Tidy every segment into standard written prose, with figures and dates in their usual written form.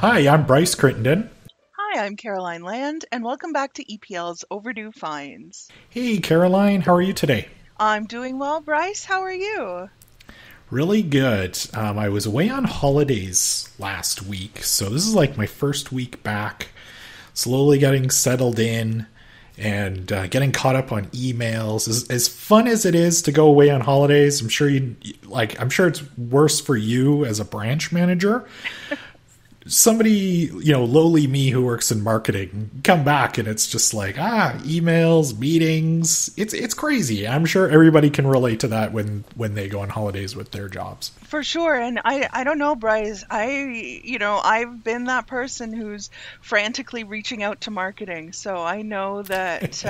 Hi, I'm Bryce Crittenden. Hi, I'm Caroline Land, and welcome back to EPL's Overdue Finds. Hey, Caroline, how are you today? I'm doing well, Bryce. How are you? Really good. I was away on holidays last week, so this is like my first week back, slowly getting settled in and getting caught up on emails. As fun as it is to go away on holidays, I'm sure I'm sure it's worse for you as a branch manager. Somebody, lowly me who works in marketing, come back and it's just like, emails, meetings. It's crazy. I'm sure everybody can relate to that when they go on holidays with their jobs. For sure, and I don't know, Bryce. I've been that person who's frantically reaching out to marketing, so I know that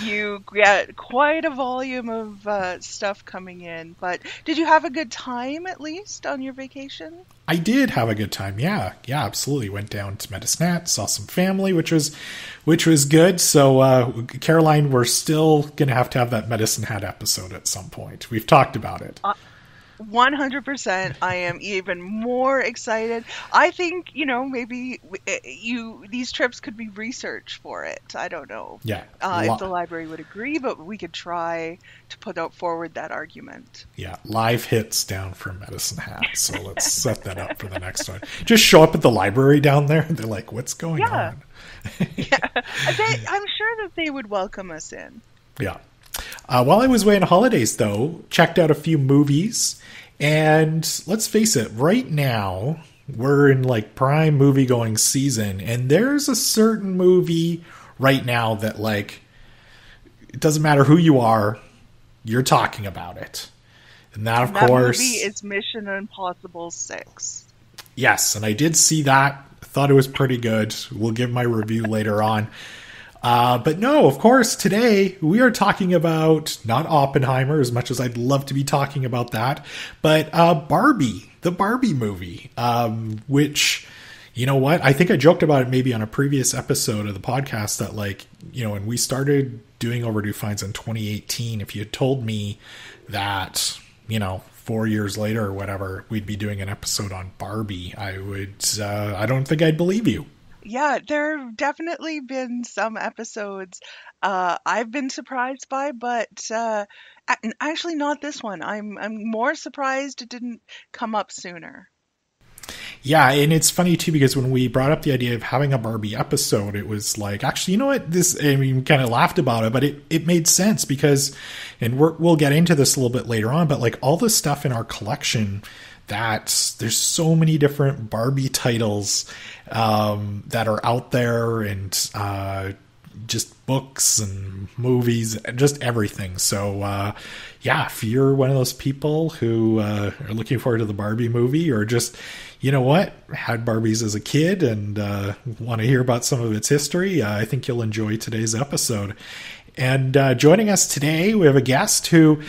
you get quite a volume of stuff coming in. But did you have a good time, at least, on your vacation? I did have a good time. Yeah, absolutely. Went down to Medicine Hat, saw some family, which was good. So, Caroline, we're still going to have that Medicine Hat episode at some point. We've talked about it. 100%. I am even more excited. I think, maybe these trips could be research for it. I don't know. Yeah. If the library would agree, but we could try to put out forward that argument. Yeah. Live hits down from Medicine Hat. So let's set that up for the next one. Just show up at the library down there. They're like, what's going on? Yeah. I'm sure that they would welcome us in. Yeah. While I was away on holidays, though, checked out a few movies. And let's face it, right now, we're in like prime movie going season. And there's a certain movie right now that, like, it doesn't matter who you are, you're talking about it. And that course, movie is Mission Impossible 6. Yes, and I did see that. Thought it was pretty good. We'll give my review later on. But no, of course, today we are talking about not Oppenheimer, as much as I'd love to be talking about that, but Barbie, the Barbie movie, which, you know what? I think I joked about it maybe on a previous episode of the podcast that, like, when we started doing Overdue Finds in 2018, if you had told me that, 4 years later or whatever, we'd be doing an episode on Barbie, I don't think I'd believe you. Yeah, there have definitely been some episodes I've been surprised by, but actually not this one. I'm more surprised it didn't come up sooner. Yeah, and it's funny too because when we brought up the idea of having a Barbie episode, it was like, actually, you know what? We kind of laughed about it, but it made sense because, and we'll get into this a little bit later on, but like all the stuff in our collection that there's so many different Barbie titles that are out there and just books and movies and just everything. So, if you're one of those people who are looking forward to the Barbie movie or just, had Barbies as a kid and want to hear about some of its history, I think you'll enjoy today's episode. And joining us today, we have a guest who...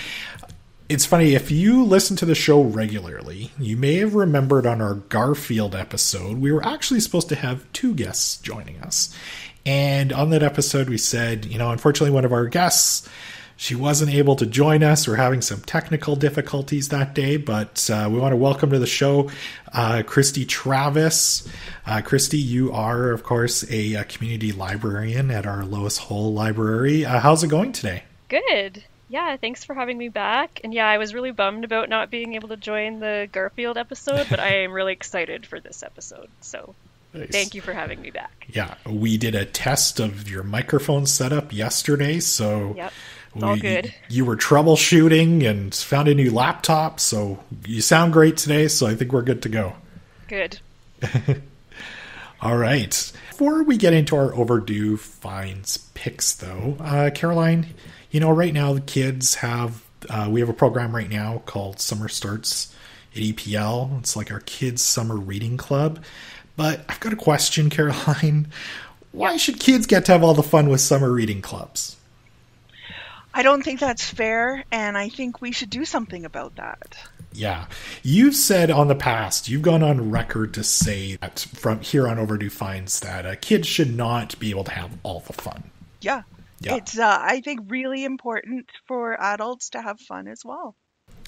It's funny, if you listen to the show regularly, you may have remembered on our Garfield episode, we were actually supposed to have two guests joining us. And on that episode, we said, unfortunately, one of our guests, she wasn't able to join us. We're having some technical difficulties that day, but we want to welcome to the show Christy Travis. Christy, you are, of course, a community librarian at our Lois Hole Library. How's it going today? Good. Yeah, thanks for having me back. And yeah, I was really bummed about not being able to join the Garfield episode, but I am really excited for this episode. So nice. Thank you for having me back. Yeah, we did a test of your microphone setup yesterday, so yep, it's all good. You were troubleshooting and found a new laptop, so you sound great today, so I think we're good to go. Good. All right. Before we get into our Overdue Finds picks, though, Caroline... right now the kids we have a program right now called Summer Starts at EPL. It's like our kids' summer reading club. But I've got a question, Caroline. Why should kids get to have all the fun with summer reading clubs? I don't think that's fair, and I think we should do something about that. Yeah. You've said on the past, you've gone on record to say that from here on Overdue Finds that kids should not be able to have all the fun. Yeah. Yeah. It's, I think, really important for adults to have fun as well.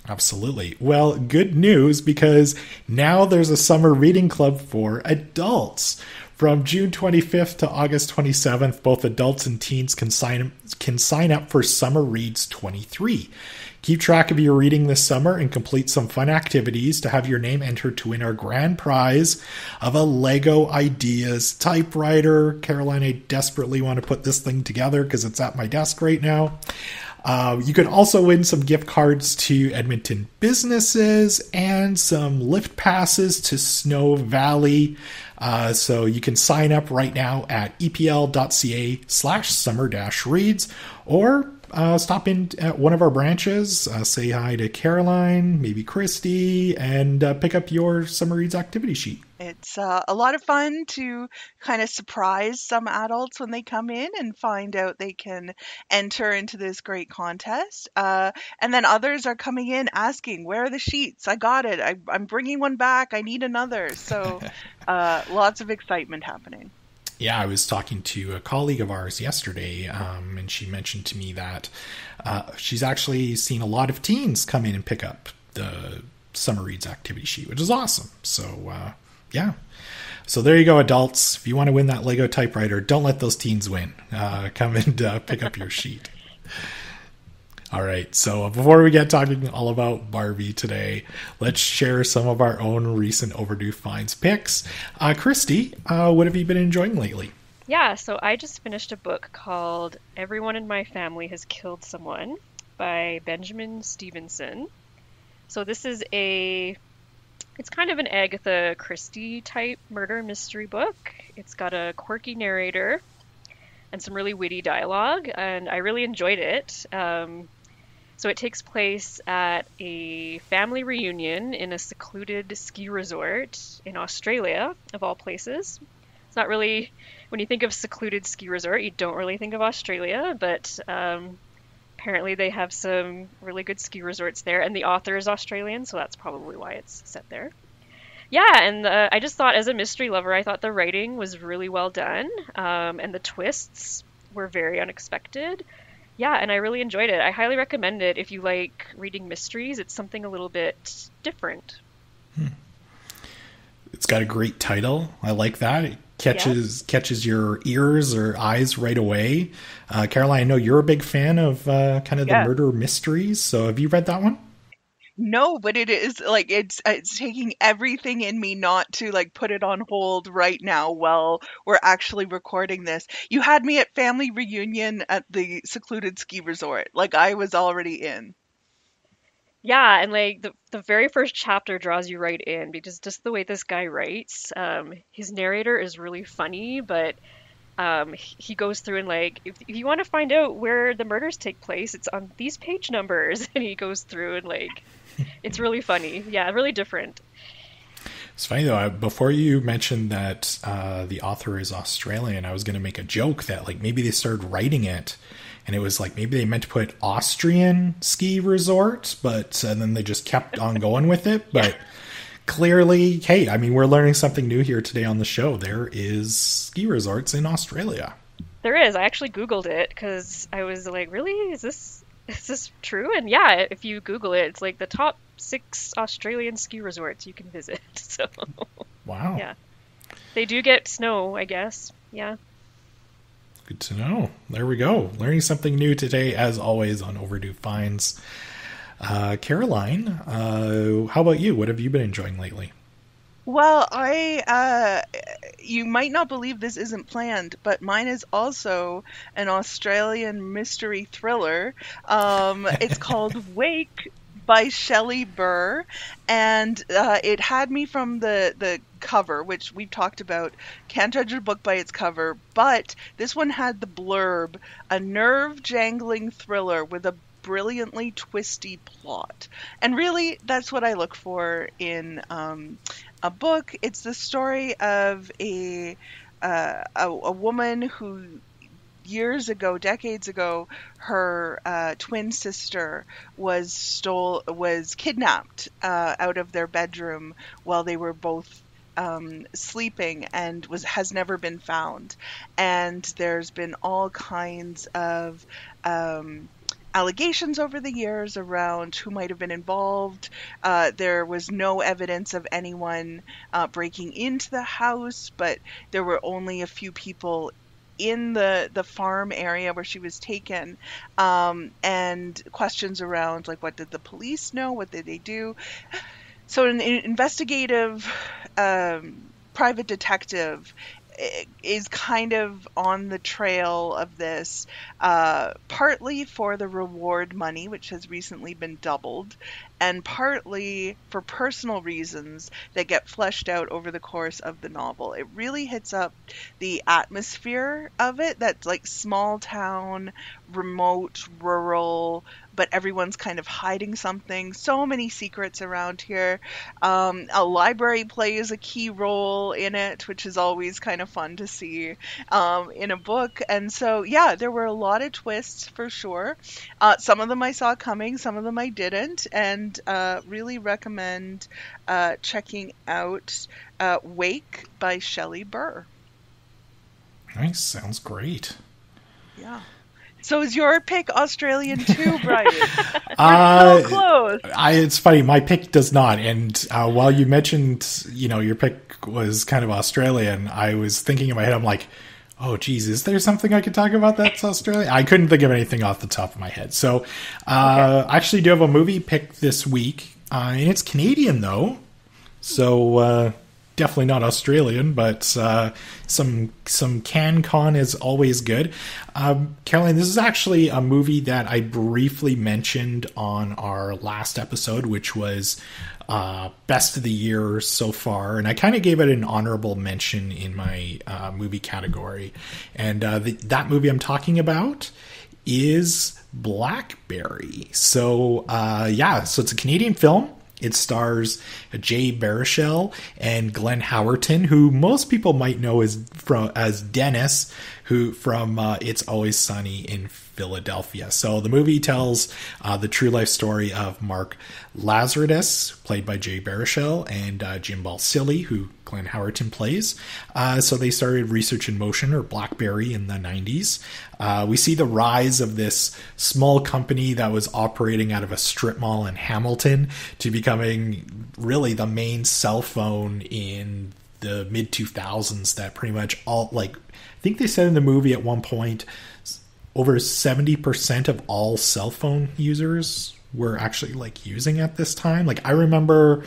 Absolutely. Well, good news, because now there's a summer reading club for adults. From June 25th to August 27th, both adults and teens can sign up for Summer Reads 23. Keep track of your reading this summer and complete some fun activities to have your name entered to win our grand prize of a Lego Ideas typewriter. Caroline, I desperately want to put this thing together because it's at my desk right now. You can also win some gift cards to Edmonton businesses and some lift passes to Snow Valley. So you can sign up right now at epl.ca/summer-reads, or stop in at one of our branches, say hi to Caroline, maybe Christy, and pick up your Summer Reads activity sheet. It's a lot of fun to kind of surprise some adults when they come in and find out they can enter into this great contest. And then others are coming in asking, where are the sheets? I got it. I'm bringing one back. I need another. So lots of excitement happening. Yeah, I was talking to a colleague of ours yesterday, and she mentioned to me that she's actually seen a lot of teens come in and pick up the Summer Reads activity sheet, which is awesome. So, yeah. So there you go, adults. If you want to win that Lego typewriter, don't let those teens win. Come and pick up your sheet. All right, so before we get talking all about Barbie today, let's share some of our own recent Overdue Finds picks. Christy, what have you been enjoying lately? Yeah, so I just finished a book called Everyone in My Family Has Killed Someone by Benjamin Stevenson. So this is it's kind of an Agatha Christie type murder mystery book. It's got a quirky narrator and some really witty dialogue, and I really enjoyed it. So it takes place at a family reunion in a secluded ski resort in Australia, of all places. It's not really, when you think of secluded ski resort, you don't really think of Australia, but apparently they have some really good ski resorts there, and the author is Australian, so that's probably why it's set there. Yeah, and I just thought, as a mystery lover, I thought the writing was really well done, and the twists were very unexpected. Yeah, and I really enjoyed it. I highly recommend it if you like reading mysteries. It's something a little bit different. It's got a great title. I like that. It catches your ears or eyes right away. Caroline, I know you're a big fan of kind of the murder mysteries. So have you read that one? No, but it is like it's taking everything in me not to like put it on hold right now while we're actually recording this. You had me at family reunion at the secluded ski resort. Like I was already in. Yeah, and like the very first chapter draws you right in because just the way this guy writes, his narrator is really funny, but he goes through and like if you want to find out where the murders take place, it's on these page numbers, and he goes through and like it's really funny. Yeah, really different. It's funny though, before you mentioned that the author is Australian, I was going to make a joke that like maybe they started writing it and it was like maybe they meant to put Austrian ski resort, but then they just kept on going with it. But clearly, hey, I mean, we're learning something new here today on the show. There is ski resorts in Australia. There is. I actually Googled it because I was like, really? Is this true? And yeah, if you Google it, it's like the top 6 Australian ski resorts you can visit. So wow. Yeah. They do get snow, I guess. Yeah. Good to know. There we go. Learning something new today, as always, on Overdue Finds. Caroline, how about you? What have you been enjoying lately? Well, you might not believe this isn't planned, but mine is also an Australian mystery thriller. It's called Wake by Shelley Burr, and it had me from the cover, which we've talked about. Can't judge a book by its cover, but this one had the blurb, a nerve-jangling thriller with a brilliantly twisty plot. And really, that's what I look for in a book. It's the story of a woman who years ago, decades ago, her twin sister was kidnapped out of their bedroom while they were both sleeping, and has never been found. And there's been all kinds of allegations over the years around who might have been involved. There was no evidence of anyone breaking into the house, but there were only a few people in the farm area where she was taken, and questions around like, what did the police know? What did they do? So an investigative private detective is kind of on the trail of this, partly for the reward money, which has recently been doubled, and partly for personal reasons that get fleshed out over the course of the novel. It really hits up the atmosphere of it, that's like small town, remote, rural, but everyone's kind of hiding something. So many secrets around here. A library plays a key role in it, which is always kind of fun to see in a book. And so, yeah, there were a lot of twists for sure. Some of them I saw coming, some of them I didn't, and really recommend checking out Wake by Shelley Burr. Nice, sounds great. Yeah. So is your pick Australian too, Brian? We're so close. It's funny, my pick does not. And while you mentioned, your pick was kind of Australian, I was thinking in my head, I'm like, oh, geez, is there something I could talk about that's Australian? I couldn't think of anything off the top of my head. So I actually do have a movie pick this week. And it's Canadian, though. So definitely not Australian, but some CanCon is always good. Caroline, this is actually a movie that I briefly mentioned on our last episode, which was best of the year so far, and I kind of gave it an honorable mention in my movie category. And that movie I'm talking about is Blackberry. So so it's a Canadian film. It stars Jay Baruchel and Glenn Howerton, who most people might know as Dennis, who from It's Always Sunny in Philadelphia. So the movie tells the true life story of Mark Lazaridis, played by Jay Baruchel, and Jim Balsillie, who Glenn Howerton plays. So they started Research in Motion, or Blackberry, in the 90s. We see the rise of this small company that was operating out of a strip mall in Hamilton to becoming really the main cell phone in the mid-2000s that pretty much all, like, I think they said in the movie at one point, over 70% of all cell phone users were actually like using at this time. Like, I remember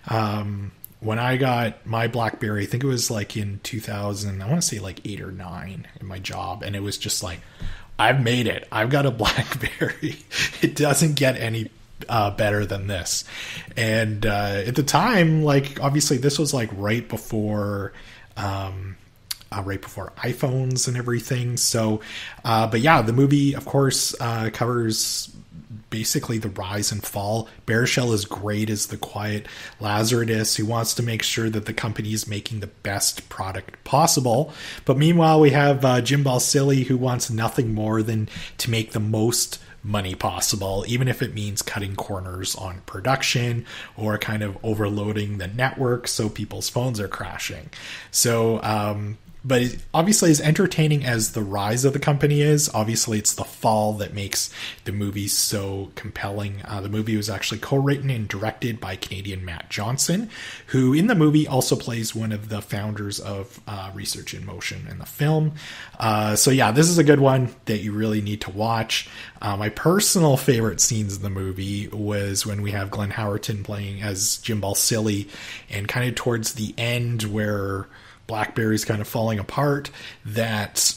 when I got my BlackBerry, I think it was like in 2000, I want to say like 8 or 9 in my job. And it was just like, I've made it. I've got a BlackBerry. It doesn't get any better than this. And at the time, like, obviously this was like right before iPhones and everything. So, but yeah, the movie, of course, covers basically the rise and fall. Baruchel is great as the quiet Lazaridis who wants to make sure that the company is making the best product possible. But meanwhile, we have Jim Balsillie, who wants nothing more than to make the most money possible, even if it means cutting corners on production or kind of overloading the network so people's phones are crashing. So, but obviously, as entertaining as the rise of the company is, obviously it's the fall that makes the movie so compelling. The movie was actually co-written and directed by Canadian Matt Johnson, who in the movie also plays one of the founders of Research in Motion in the film. So yeah, this is a good one that you really need to watch. My personal favorite scenes in the movie was when we have Glenn Howerton playing as Jim Balsillie, and kind of towards the end where BlackBerry's kind of falling apart, that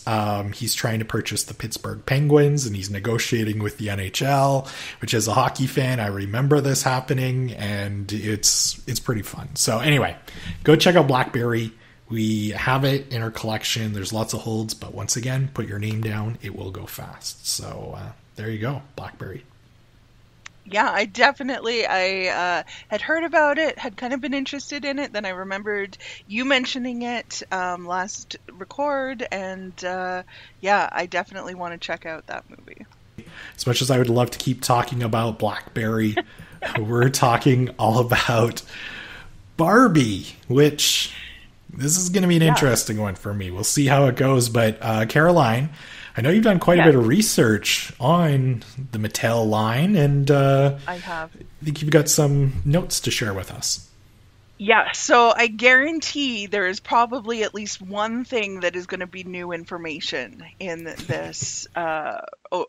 he's trying to purchase the Pittsburgh Penguins and he's negotiating with the NHL, which as a hockey fan, I remember this happening, and it's pretty fun. So anyway, go check out Blackberry. We have it in our collection. There's lots of holds, but once again, put your name down. It will go fast. So there you go, Blackberry. Yeah, I had heard about it, had kind of been interested in it. Then I remembered you mentioning it last record, and I definitely want to check out that movie. As much as I would love to keep talking about Blackberry, we're talking all about Barbie, which this is going to be an interesting one for me. We'll see how it goes. But Caroline, I know you've done quite a bit of research on the Mattel line, and I have. I think you've got some notes to share with us. Yeah, so I guarantee there is probably at least one thing that is going to be new information in this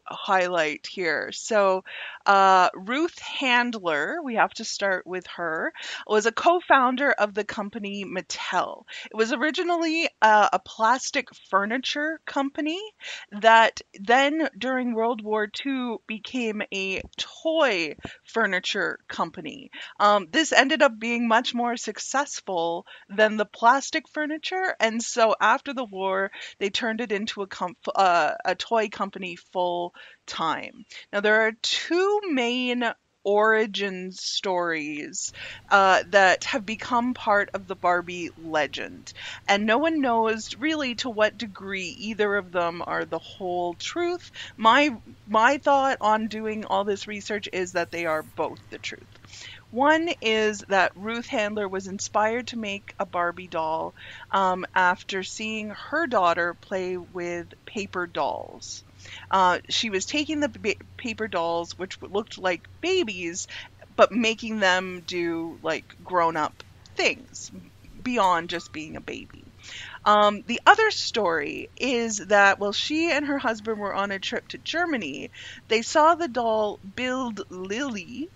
highlight here. So Ruth Handler, we have to start with her, was a co-founder of the company Mattel. It was originally a plastic furniture company that then during World War II became a toy furniture company. This ended up being much more successful than the plastic furniture, and so after the war, they turned it into a toy company full time. Now, there are two main origin stories that have become part of the Barbie legend, and no one knows really to what degree either of them are the whole truth. My thought on doing all this research is that they are both the truth. One is that Ruth Handler was inspired to make a Barbie doll after seeing her daughter play with paper dolls. She was taking the paper dolls, which looked like babies, but making them do like grown-up things beyond just being a baby. The other story is that while she and her husband were on a trip to Germany, they saw the doll Bild Lily,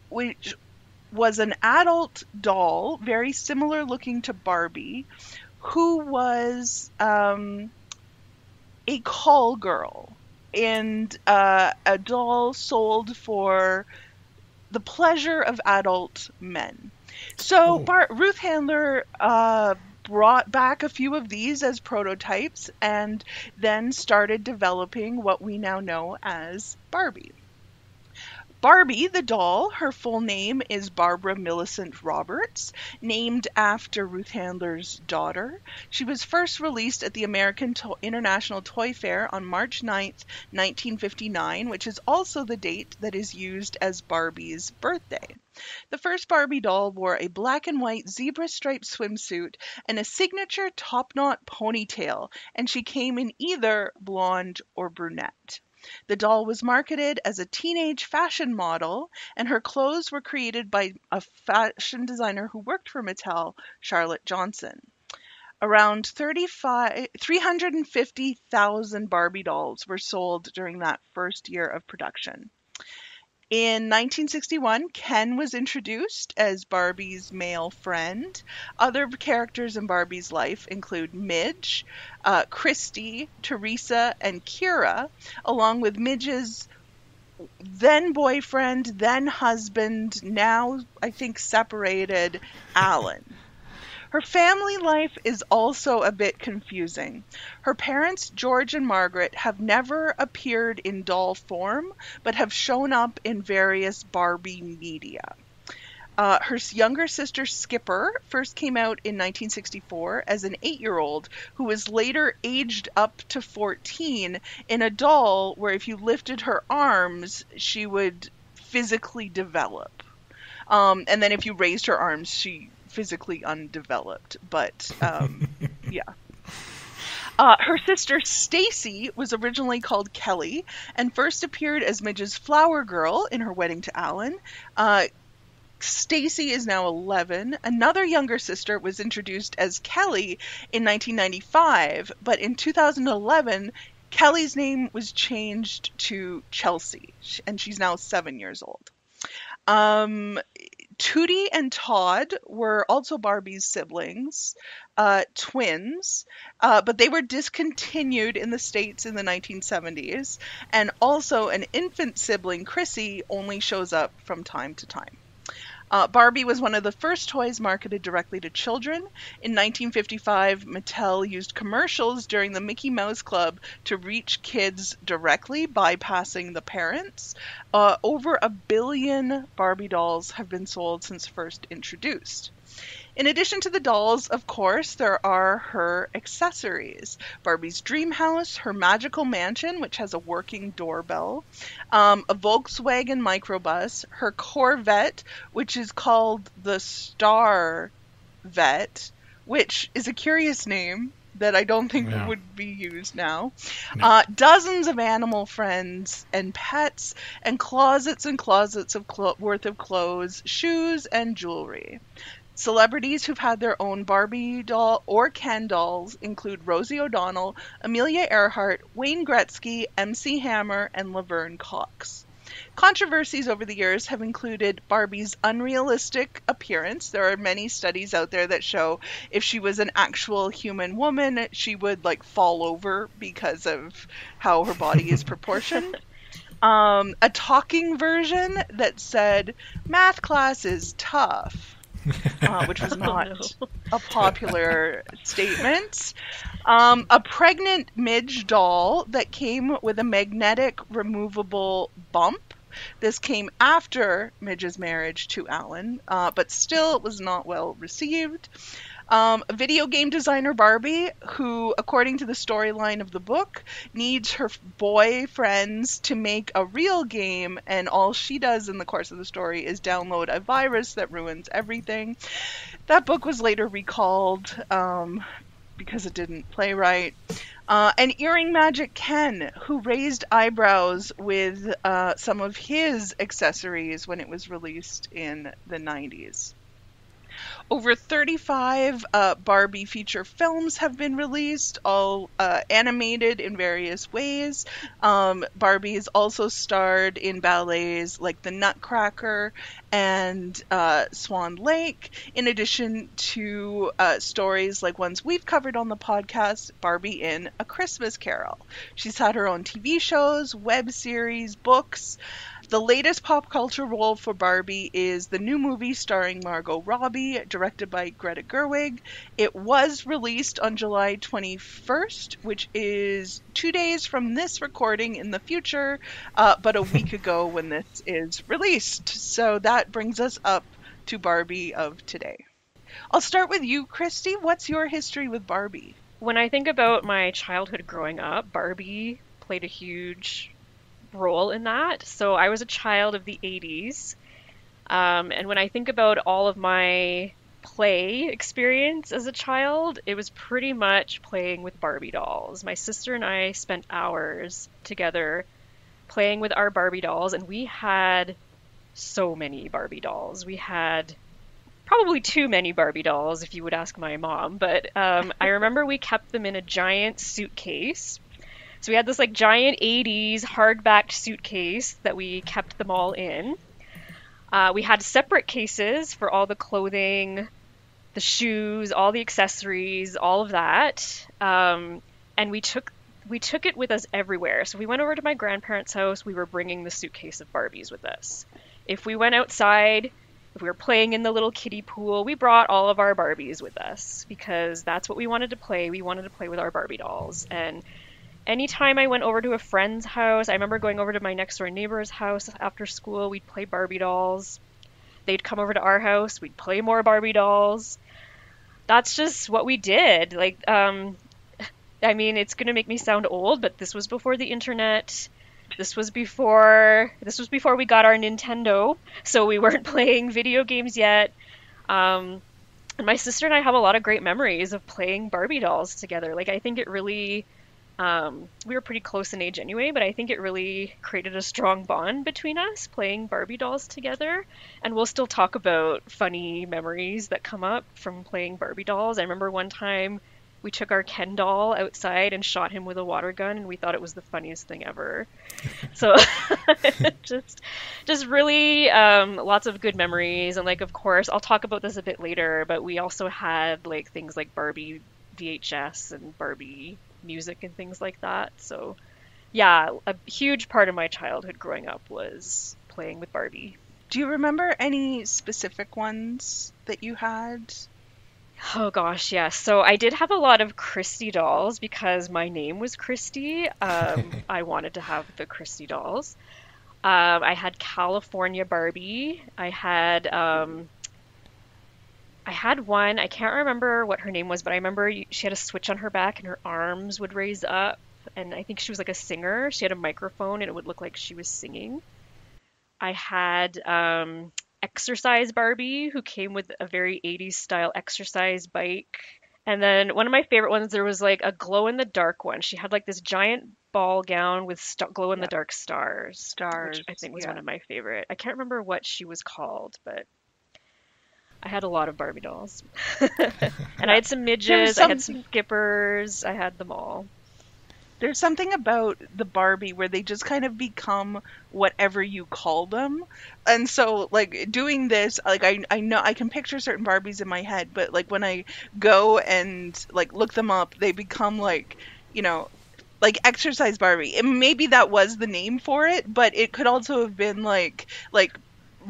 which was an adult doll, very similar looking to Barbie, who was a call girl and a doll sold for the pleasure of adult men. So Ruth Handler brought back a few of these as prototypes and then started developing what we now know as Barbie. Barbie, the doll, her full name is Barbara Millicent Roberts, named after Ruth Handler's daughter. She was first released at the American International Toy Fair on March 9th, 1959, which is also the date that is used as Barbie's birthday. The first Barbie doll wore a black and white zebra-striped swimsuit and a signature top-knot ponytail, and she came in either blonde or brunette. The doll was marketed as a teenage fashion model, and her clothes were created by a fashion designer who worked for Mattel, Charlotte Johnson. Around 350,000 Barbie dolls were sold during that first year of production. In 1961, Ken was introduced as Barbie's male friend. Other characters in Barbie's life include Midge, Christy, Teresa, and Kira, along with Midge's then boyfriend, then husband, now I think separated, Alan. Her family life is also a bit confusing. Her parents, George and Margaret, have never appeared in doll form, but have shown up in various Barbie media. Her younger sister, Skipper, first came out in 1964 as an 8-year-old who was later aged up to 14 in a doll where if you lifted her arms, she would physically develop. And then if you raised her arms, she physically undeveloped, but yeah. Her sister Stacy was originally called Kelly and first appeared as Midge's flower girl in her wedding to Alan. Stacy is now 11. Another younger sister was introduced as Kelly in 1995, but in 2011, Kelly's name was changed to Chelsea, and she's now 7 years old. Tootie and Todd were also Barbie's siblings, twins, but they were discontinued in the States in the 1970s, and also an infant sibling, Chrissy, only shows up from time to time. Barbie was one of the first toys marketed directly to children. In 1955, Mattel used commercials during the Mickey Mouse Club to reach kids directly, bypassing the parents. Over 1 billion Barbie dolls have been sold since first introduced. In addition to the dolls, of course, there are her accessories. Barbie's dream house, her magical mansion, which has a working doorbell, a Volkswagen microbus, her Corvette, which is called the Star Vet, which is a curious name. that I don't think Yeah. would be used now. No. Dozens of animal friends and pets, and closets of worth of clothes, shoes, and jewelry. Celebrities who've had their own Barbie doll or Ken dolls include Rosie O'Donnell, Amelia Earhart, Wayne Gretzky, MC Hammer, and Laverne Cox. Controversies over the years have included Barbie's unrealistic appearance. There are many studies out there that show if she was an actual human woman, she would like fall over because of how her body is proportioned. A talking version that said, "Math class is tough." Which was not a popular statement. A pregnant Midge doll that came with a magnetic removable bump. This came after Midge's marriage to Alan, but still it was not well received. A video game designer Barbie, who, according to the storyline of the book, needs her boyfriends to make a real game, and all she does in the course of the story is download a virus that ruins everything. That book was later recalled because it didn't play right. And Earring Magic Ken, who raised eyebrows with some of his accessories when it was released in the 90s. Over 35 Barbie feature films have been released, all animated in various ways. Barbie has also starred in ballets like The Nutcracker and Swan Lake, in addition to stories like ones we've covered on the podcast, Barbie in A Christmas Carol. She's had her own TV shows, web series, books. The latest pop culture role for Barbie is the new movie starring Margot Robbie, directed by Greta Gerwig. It was released on July 21st, which is 2 days from this recording in the future, but a week ago when this is released. So that brings us up to Barbie of today. I'll start with you, Christy. What's your history with Barbie? When I think about my childhood growing up, Barbie played a huge role in that. So I was a child of the 80s. And when I think about all of my play experience as a child, it was pretty much playing with Barbie dolls. My sister and I spent hours together playing with our Barbie dolls, and we had so many Barbie dolls. We had probably too many Barbie dolls, if you would ask my mom, but I remember we kept them in a giant suitcase. So we had this like giant 80s hardback suitcase that we kept them all in. We had separate cases for all the clothing, the shoes, all the accessories, all of that. And we took it with us everywhere. So if we went over to my grandparents' house, we were bringing the suitcase of Barbies with us. If we went outside, if we were playing in the little kiddie pool, we brought all of our Barbies with us because that's what we wanted to play. We wanted to play with our Barbie dolls. And anytime I went over to a friend's house, I remember going over to my next door neighbor's house after school, we'd play Barbie dolls. They'd come over to our house, we'd play more Barbie dolls. That's just what we did. Like, I mean, it's going to make me sound old, but this was before the internet. This was before we got our Nintendo, so we weren't playing video games yet. And my sister and I have a lot of great memories of playing Barbie dolls together. Like, I think it really, we were pretty close in age anyway, but I think it really created a strong bond between us playing Barbie dolls together. And we'll still talk about funny memories that come up from playing Barbie dolls. I remember one time we took our Ken doll outside and shot him with a water gun, and we thought it was the funniest thing ever. So just really lots of good memories. And like, of course, I'll talk about this a bit later, but we also had like things like Barbie VHS and Barbie music and things like that. So yeah, a huge part of my childhood growing up was playing with Barbie. Do you remember any specific ones that you had? Oh gosh, yes. So I did have a lot of Christy dolls because my name was Christy. I wanted to have the Christy dolls. I had California Barbie. I had one, I can't remember what her name was, but I remember she had a switch on her back and her arms would raise up. And I think she was like a singer. She had a microphone and it would look like she was singing. I had Exercise Barbie, who came with a very 80s style exercise bike And then one of my favorite ones, there was like a glow in the dark one. She had like this giant ball gown with glow in the dark stars, Stars, which I think was yeah. one of my favorite. I can't remember what she was called, but I had a lot of Barbie dolls. And I had some midges, I had some skippers, I had them all. There's something about the Barbie where they just kind of become whatever you call them. And so, like, doing this, like, I know I can picture certain Barbies in my head, but, like, when I go and, like, look them up, they become, like, you know, like exercise Barbie. And maybe that was the name for it, but it could also have been, like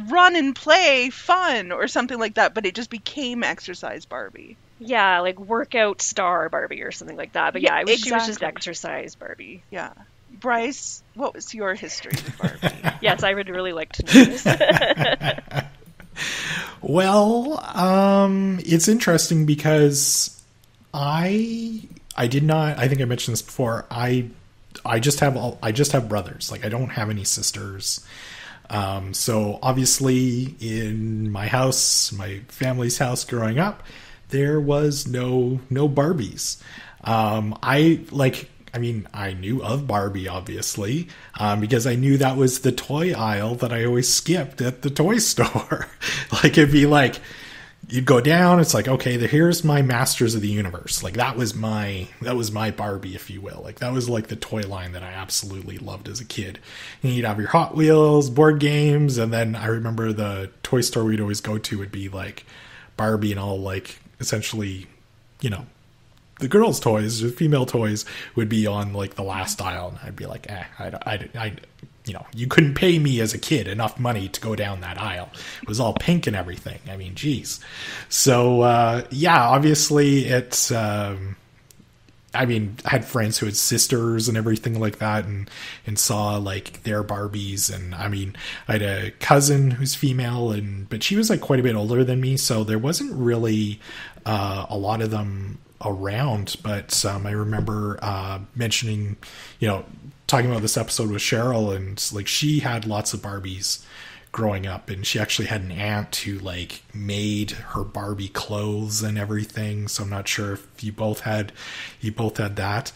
run and play fun or something like that, but it just became exercise Barbie. Yeah, like workout star Barbie or something like that. But yeah, she was just exercise Barbie. Yeah. Bryce, what was your history with Barbie? Yes, I would really like to know this. Well, it's interesting because I did not, I think I mentioned this before, I just have brothers. Like, I don't have any sisters. So obviously in my house, my family's house growing up, there was no Barbies. I knew of Barbie, obviously, because I knew that was the toy aisle that I always skipped at the toy store. Like, it'd be like, you'd go down, it's like, okay, here's my Masters of the Universe. Like, that was my Barbie, if you will. Like, that was like the toy line that I absolutely loved as a kid. And you'd have your Hot Wheels, board games, and then I remember the toy store we'd always go to would be like Barbie, and all, like, essentially, you know, the girls' toys, the female toys would be on, like, the last aisle, and I'd be like, I you know, you couldn't pay me as a kid enough money to go down that aisle. It was all pink and everything. I mean, geez. So, yeah, obviously it's, I had friends who had sisters and everything like that, and saw, like, their Barbies. And I mean, I had a cousin who's female, but she was, like, quite a bit older than me. So there wasn't really, a lot of them around. But, I remember, mentioning, you know, talking about this episode with Cheryl, and, like, she had lots of Barbies growing up, and she actually had an aunt who, like, made her Barbie clothes and everything. So I'm not sure if you both had that.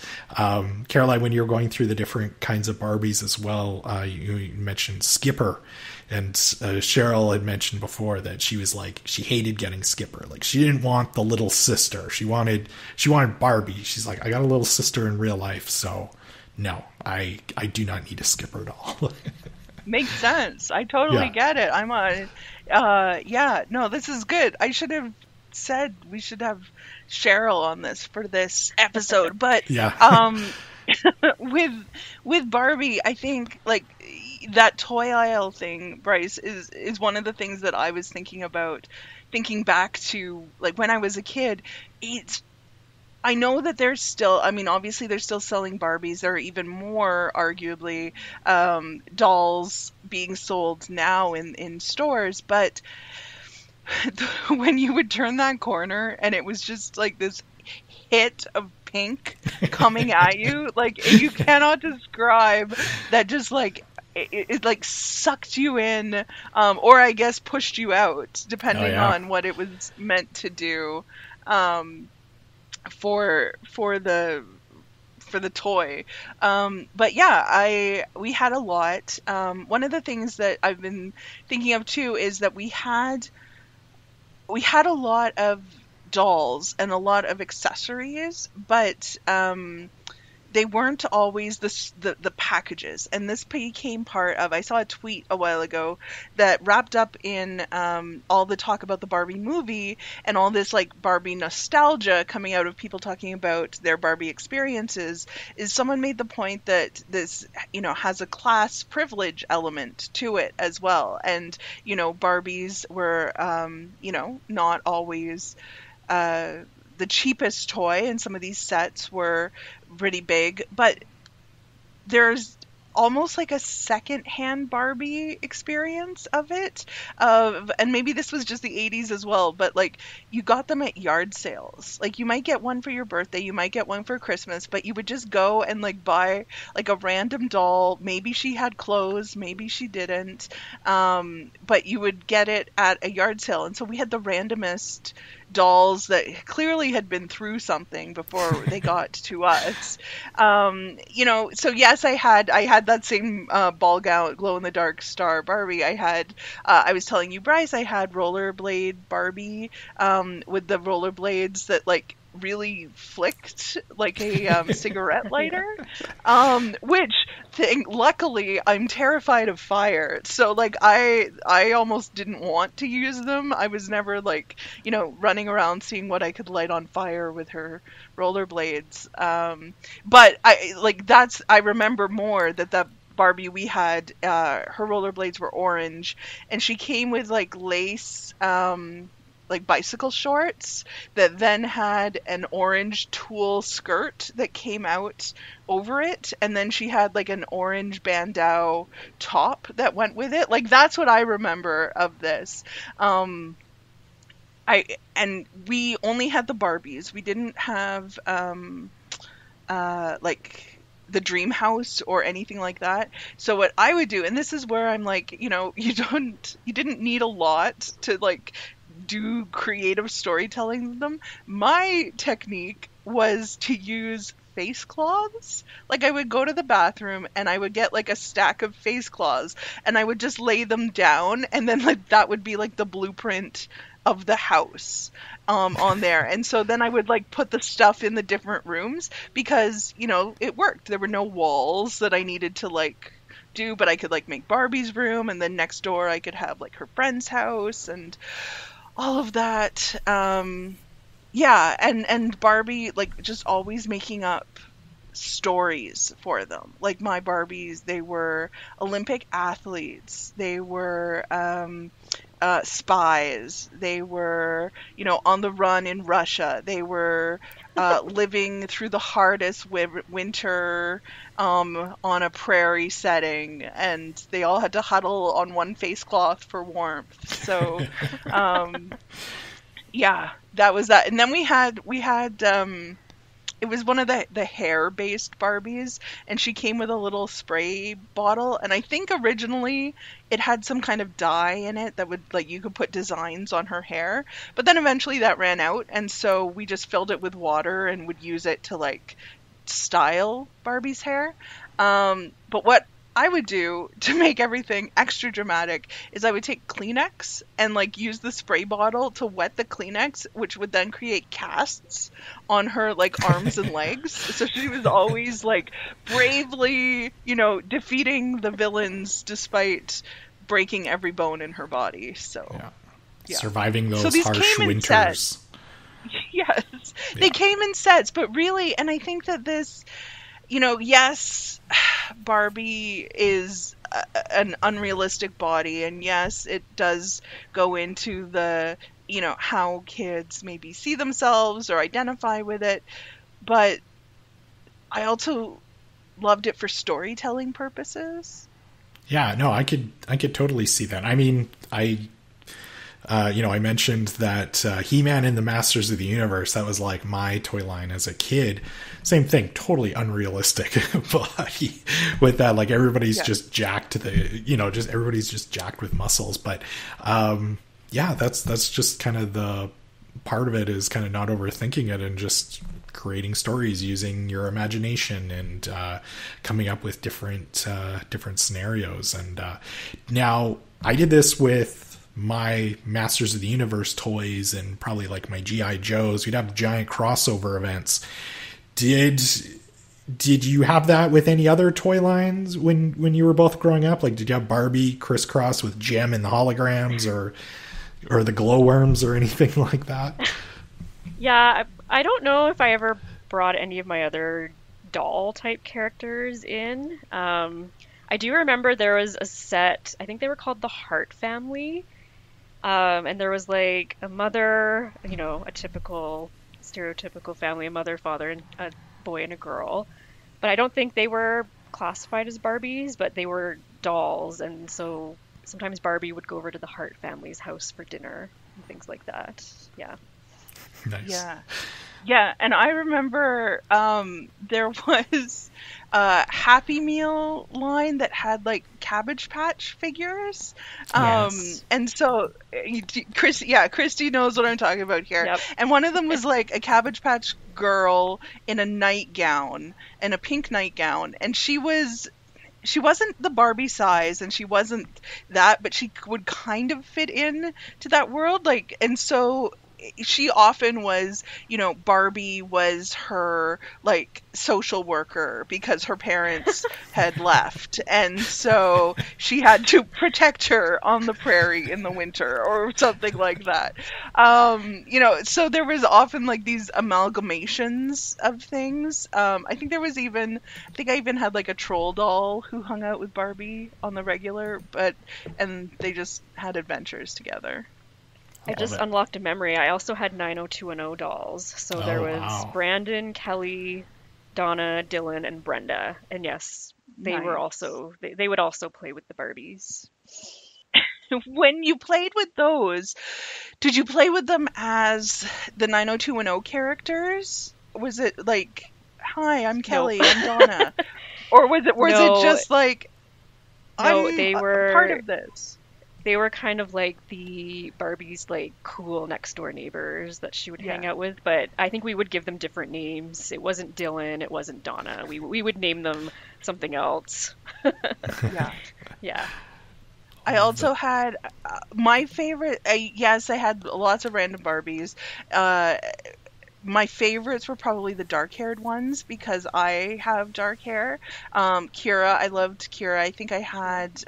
Caroline, when you were going through the different kinds of Barbies as well, you mentioned Skipper, and Cheryl had mentioned before that she was like, she hated getting Skipper. Like, she didn't want the little sister. She wanted Barbie. She's like, I got a little sister in real life, so no, I do not need a Skipper doll. Makes sense. I totally get it. I'm no, this is good. I should have said we should have Cheryl on this for this episode, but with Barbie, I think, like, that toy aisle thing, Bryce, is one of the things that I was thinking about, thinking back to, like, when I was a kid. I know that there's still, I mean, obviously they're still selling Barbies. There are even more, arguably, dolls being sold now in stores. But when you would turn that corner and it was just like this hit of pink coming at you, like, you cannot describe that. Just like, it like sucked you in, or I guess pushed you out, depending on what it was meant to do. For the toy. But yeah, we had a lot. One of the things that I've been thinking of too is that we had a lot of dolls and a lot of accessories, but they weren't always the packages. And this became part of, I saw a tweet a while ago that wrapped up in all the talk about the Barbie movie and all this, like, Barbie nostalgia coming out of people talking about their Barbie experiences, is someone made the point that this, you know, has a class privilege element to it as well. And, you know, Barbies were, you know, not always the cheapest toy, and some of these sets were pretty big, but there's almost like a second-hand Barbie experience of it, and maybe this was just the 80s as well, but, like, you got them at yard sales. Like, you might get one for your birthday, you might get one for Christmas, but you would just go and, like, buy, like, a random doll. Maybe she had clothes, maybe she didn't, but you would get it at a yard sale. And so we had the randomest dolls that clearly had been through something before they got to us. So yes, I had that same ball gown, glow in the dark star Barbie. I was telling you, Bryce, I had rollerblade Barbie with the rollerblades that like really flicked like a cigarette lighter, which luckily I'm terrified of fire, so like I almost didn't want to use them. I was never like running around seeing what I could light on fire with her rollerblades, but I remember more that Barbie we had, her rollerblades were orange, and she came with like lace like bicycle shorts that then had an orange tulle skirt that came out over it, and then she had like an orange bandeau top that went with it. Like that's what I remember of this. We only had the Barbies. We didn't have like the dream house or anything like that. So what I would do, and this is where I'm like, you didn't need a lot to like do creative storytelling with them. My technique was to use face cloths. Like I would go to the bathroom and I would get like a stack of face cloths and I would just lay them down, and then like that would be like the blueprint of the house on there. And so then I would like put the stuff in the different rooms because it worked. There were no walls that I needed to like do, but I could like make Barbie's room, and then next door I could have like her friend's house and all of that. And Barbie, like, just always making up stories for them. Like, my Barbies, they were Olympic athletes. They were spies. They were, on the run in Russia. They were living through the hardest winter on a prairie setting, and they all had to huddle on one face cloth for warmth. So, yeah, that was that. And then we had it was one of the hair-based Barbies, and she came with a little spray bottle, and I think originally it had some kind of dye in it that would, like, you could put designs on her hair, but then eventually that ran out, and so we just filled it with water and would use it to, like, style Barbie's hair. But what I would do to make everything extra dramatic is I would take Kleenex and like use the spray bottle to wet the Kleenex, which would then create casts on her like arms and legs. So she was always like bravely, defeating the villains despite breaking every bone in her body. So yeah. Surviving those harsh winters. Yes, they came in sets, but really, and I think that this, yes, Barbie is an unrealistic body, and yes, it does go into the, how kids maybe see themselves or identify with it, but I also loved it for storytelling purposes. Yeah, no, I could totally see that. I mean, I mentioned that He-Man and the Masters of the Universe, that was like my toy line as a kid. Same thing, totally unrealistic body with that. Like everybody's just jacked everybody's just jacked with muscles. But that's just kind of the part of it, is kind of not overthinking it and just creating stories using your imagination and coming up with different scenarios. And now I did this with my Masters of the Universe toys and probably like my G.I. Joes. We'd have giant crossover events. Did you have that with any other toy lines when you were both growing up? Like, did you have Barbie crisscross with Jem and the holograms or the glowworms or anything like that? Yeah, I don't know if I ever brought any of my other doll type characters in. I do remember there was a set, I think they were called the Hart Family. And there was like a mother, a typical stereotypical family, a mother, father, and a boy and a girl. But I don't think they were classified as Barbies, but they were dolls. And so sometimes Barbie would go over to the Hart family's house for dinner and things like that. Yeah. Nice. Yeah. Yeah, and I remember there was a Happy Meal line that had like Cabbage Patch figures. Yes. And so Christy knows what I'm talking about here. Yep. And one of them was like a Cabbage Patch girl in a nightgown, in a pink nightgown, and she wasn't the Barbie size, and she wasn't that, but she would kind of fit in to that world, like, and so she often was, Barbie was her like social worker because her parents had left, and so she had to protect her on the prairie in the winter or something like that. So there was often like these amalgamations of things. I think I even had like a troll doll who hung out with Barbie on the regular, and they just had adventures together. I just unlocked a memory. I also had 90210 dolls. So there was Brandon, Kelly, Donna, Dylan, and Brenda. And yes, they were also they would also play with the Barbies. When you played with those, did you play with them as the 90210 characters? Was it like, "Hi, I'm Kelly, Nope. I'm Donna," or was it No. it just like, No, "I'm they a were part of this"? They were kind of like the Barbie's like cool next door neighbors that she would hang out with, but I think we would give them different names. It wasn't Dylan, it wasn't Donna. We would name them something else. Yeah. Yeah. I also had my favorite. I had lots of random Barbies. My favorites were probably the dark-haired ones because I have dark hair. Kira, I loved Kira. I think I had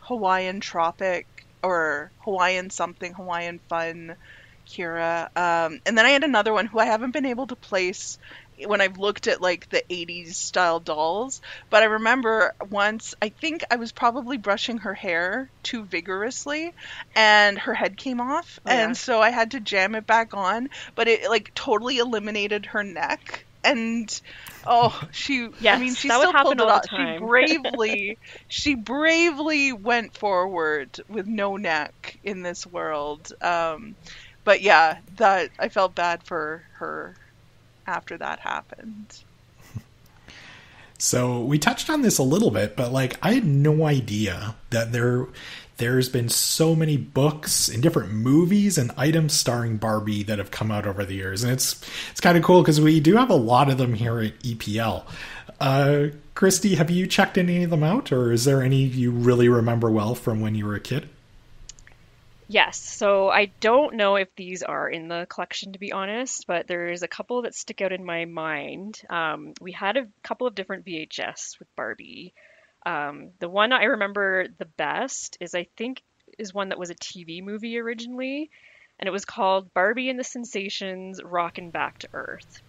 Hawaiian Tropic or Hawaiian something, Hawaiian Fun Kira. And then I had another one who I haven't been able to place when I've looked at like the 80s style dolls, but I remember once, I think I was probably brushing her hair too vigorously and her head came off, and so I had to jam it back on, but it like totally eliminated her neck. And she still pulled it off. She bravely went forward with no neck in this world. But yeah, that I felt bad for her after that happened. So we touched on this a little bit, but like I had no idea that there's been so many books and different movies and items starring Barbie that have come out over the years, and it's kind of cool because we do have a lot of them here at EPL. Christy, have you checked any of them out, or is there any you really remember well from when you were a kid? Yes, so I don't know if these are in the collection, to be honest, but there's a couple that stick out in my mind. We had a couple of different VHS with Barbie. The one I remember the best is one that was a TV movie originally, and it was called Barbie and the Sensations Rockin' Back to Earth.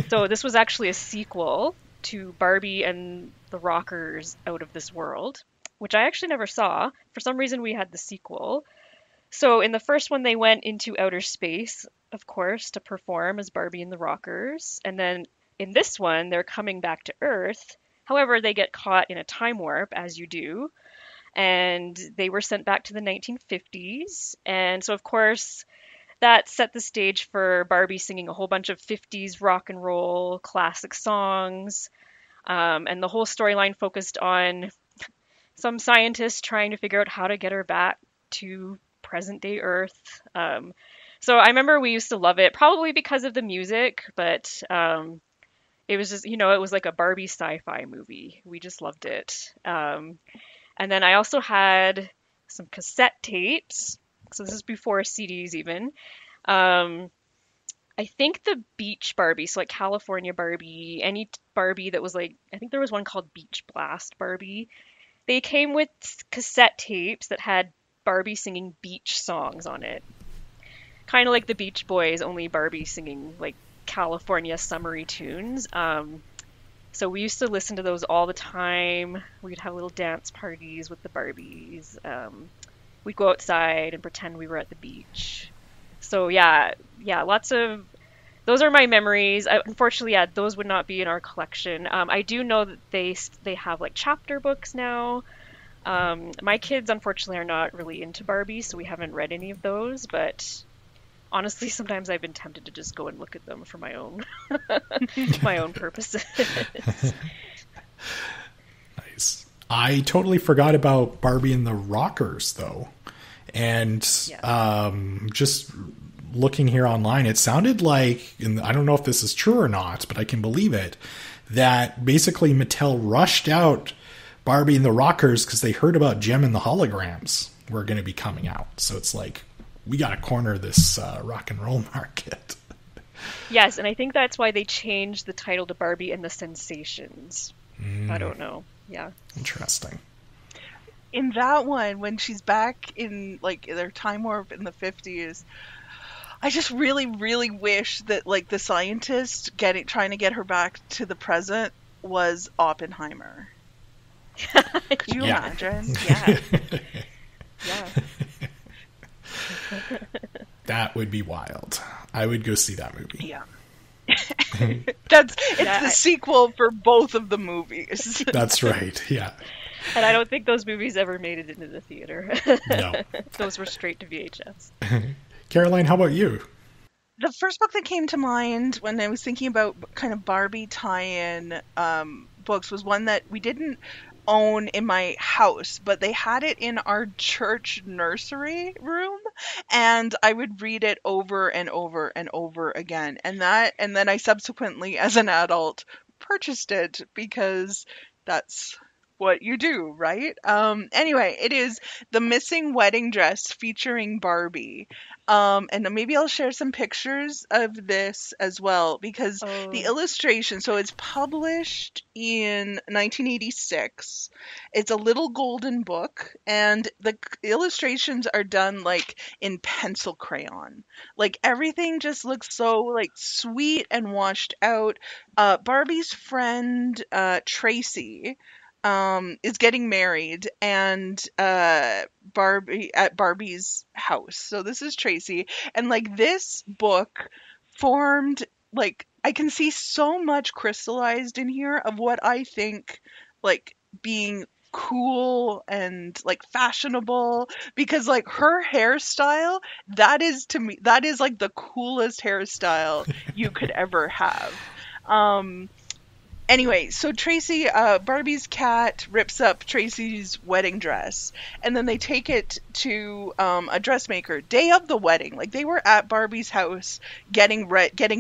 So this was actually a sequel to Barbie and the Rockers Out of This World, which I actually never saw. For some reason, we had the sequel. So in the first one, they went into outer space, of course, to perform as Barbie and the Rockers. And then in this one, they're coming back to Earth. However, they get caught in a time warp, as you do. And they were sent back to the 1950s. And so, of course, that set the stage for Barbie singing a whole bunch of 50s rock and roll classic songs. And the whole storyline focused on some scientists trying to figure out how to get her back to present day Earth. So I remember we used to love it, probably because of the music, but it was just, it was like a Barbie sci-fi movie. We just loved it. And then I also had some cassette tapes. So this is before CDs even. I think the Beach Barbie, so like California Barbie, any Barbie that was like, I think there was one called Beach Blast Barbie. They came with cassette tapes that had Barbie singing beach songs on it. Kind of like the Beach Boys, only Barbie singing like California summery tunes. So we used to listen to those all the time. We'd have little dance parties with the Barbies. We'd go outside and pretend we were at the beach. So yeah, lots of... Those are my memories. Unfortunately, those would not be in our collection. I do know that they have like chapter books now. My kids, unfortunately, are not really into Barbie, so we haven't read any of those. But honestly, sometimes I've been tempted to just go and look at them for my own my own purposes. Nice. I totally forgot about Barbie and the Rockers, though. And just looking here online, it sounded like, and I don't know if this is true or not, but I can believe it, that basically Mattel rushed out Barbie and the Rockers because they heard about Gem and the Holograms were going to be coming out. So it's like, we got to corner this rock and roll market. Yes, and I think that's why they changed the title to Barbie and the Sensations. I don't know. Yeah. Interesting. In that one, when she's back in like their time warp in the 50s, I just really, really wish that like the scientist trying to get her back to the present was Oppenheimer. Could you imagine? Yeah. Yeah. That would be wild. I would go see that movie. Yeah. It's the sequel for both of the movies. That's right. Yeah. And I don't think those movies ever made it into the theater. No. Those were straight to VHS. Caroline, how about you? The first book that came to mind when I was thinking about kind of Barbie tie-in books was one that we didn't own in my house, but they had it in our church nursery room, and I would read it over and over and over again. And then I subsequently, as an adult, purchased it because that's what you do, right? Anyway, it is The Missing Wedding Dress featuring Barbie. And maybe I'll share some pictures of this as well, because the illustration, so it's published in 1986. It's a little golden book, and the illustrations are done like in pencil crayon. Like everything just looks so like sweet and washed out. Barbie's friend, Tracy, is getting married, and Barbie at Barbie's house. So this is Tracy, and like this book formed, like I can see so much crystallized in here of what I think like being cool and like fashionable, because like her hairstyle, that is to me, that is like the coolest hairstyle you could ever have. Anyway, so Tracy, Barbie's cat rips up Tracy's wedding dress, and then they take it to a dressmaker. Day of the wedding, like they were at Barbie's house getting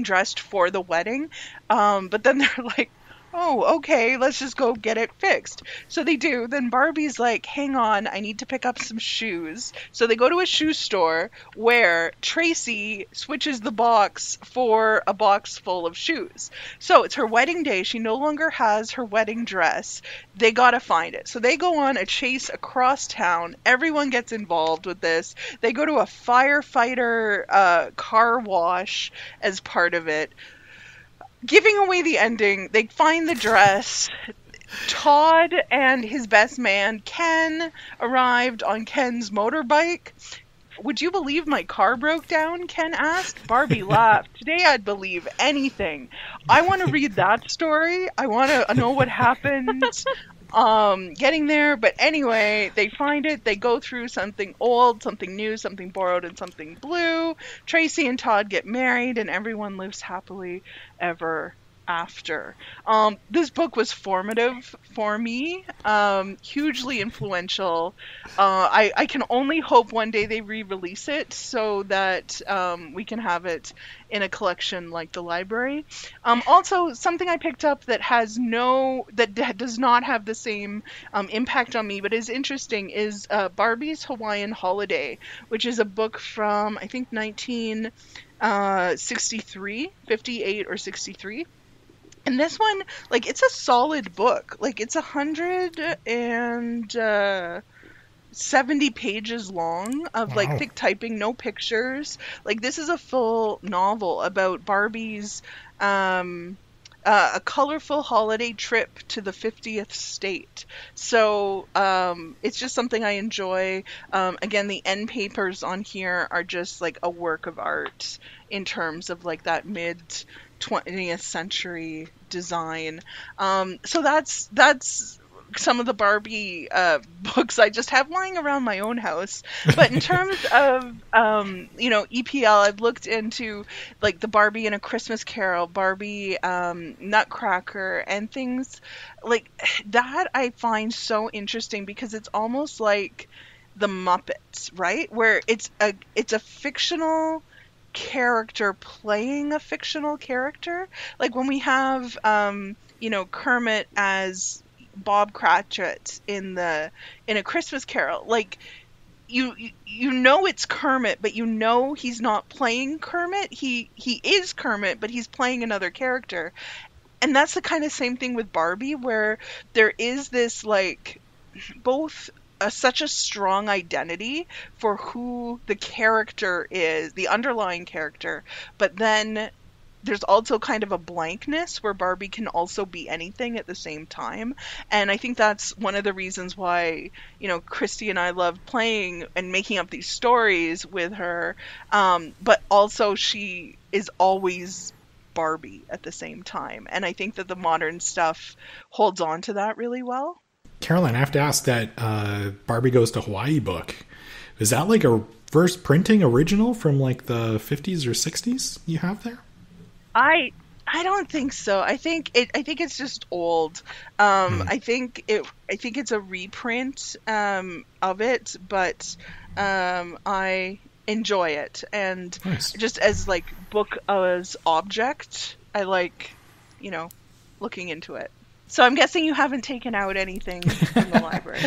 dressed for the wedding, but then they're like, oh, okay, let's just go get it fixed. So they do. Then Barbie's like, hang on, I need to pick up some shoes. So they go to a shoe store where Tracy switches the box for a box full of shoes. So it's her wedding day. She no longer has her wedding dress. They gotta find it. So they go on a chase across town. Everyone gets involved with this. They go to a firefighter car wash as part of it. Giving away the ending, they find the dress. Todd and his best man, Ken, arrived on Ken's motorbike. Would you believe my car broke down? Ken asked. Barbie laughed. Today I'd believe anything. I want to read that story. I want to know what happened getting there. But anyway, they find it. They go through something old, something new, something borrowed, and something blue. Tracy and Todd get married, and everyone lives happily ever after. This book was formative for me, hugely influential. I can only hope one day they re-release it so that we can have it in a collection like the library. Also, something I picked up that does not have the same impact on me, but is interesting, is Barbie's Hawaiian Holiday, which is a book from, I think, 1963, 58 or 63. And this one, like, it's a solid book. Like, it's 170 pages long of, like, thick typing, no pictures. Like, this is a full novel about Barbie's, a colorful holiday trip to the 50th state. So, it's just something I enjoy. Again, the end papers on here are just, like, a work of art in terms of, like, that mid-20th century design. So that's some of the Barbie books I just have lying around my own house. But in terms of, EPL, I've looked into like the Barbie and A Christmas Carol, Barbie Nutcracker, and things like that I find so interesting because it's almost like the Muppets, right? Where it's a fictional character playing a fictional character. Like when we have, Kermit as Bob Cratchit in A Christmas Carol, like you know it's Kermit, but you know he's not playing Kermit. He is Kermit, but he's playing another character. And that's the kind of same thing with Barbie, where there is this like both such a strong identity for who the character is, the underlying character, but then there's also kind of a blankness where Barbie can also be anything at the same time. And I think that's one of the reasons why, Christy and I love playing and making up these stories with her. But also she is always Barbie at the same time. And I think that the modern stuff holds on to that really well. Caroline, I have to ask that Barbie Goes to Hawaii book. Is that like a first printing original from like the 50s or 60s you have there? I don't think so. I think it's just old. I think it's a reprint of it, but I enjoy it, and nice. Just as like book as object, I like looking into it. So I'm guessing you haven't taken out anything from the library.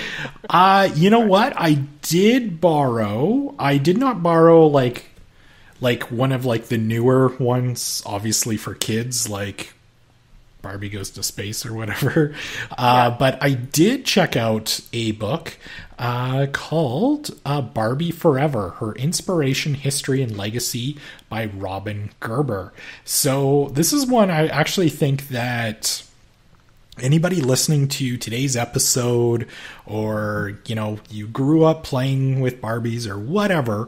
You know what? I did borrow. I did not borrow like one of like the newer ones, obviously for kids, like Barbie Goes to Space or whatever. But I did check out a book called Barbie Forever, Her Inspiration, History, and Legacy by Robin Gerber. So this is one I actually think that anybody listening to today's episode, or you grew up playing with Barbies or whatever,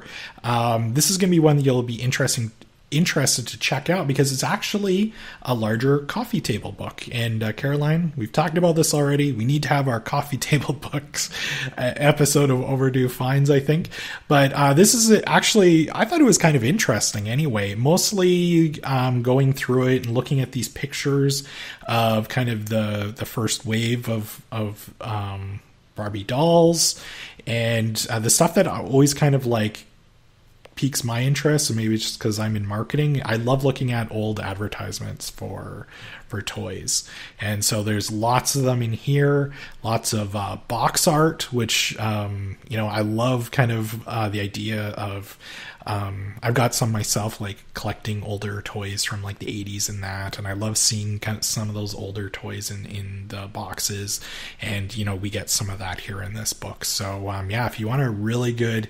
this is going to be one that you'll be interested to check out, because it's actually a larger coffee table book. And Caroline, we've talked about this already. We need to have our coffee table books episode of Overdue Finds, I think. But this is actually, I thought it was kind of interesting anyway, mostly going through it and looking at these pictures of kind of the first wave of Barbie dolls, and the stuff that always kind of like piques my interest, and maybe it's just because I'm in marketing. I love looking at old advertisements for toys, and so there's lots of them in here. Lots of box art, which I love. Kind of the idea of I've got some myself, like collecting older toys from like the 80s and that, and I love seeing kind of some of those older toys in the boxes, and we get some of that here in this book. So if you want a really good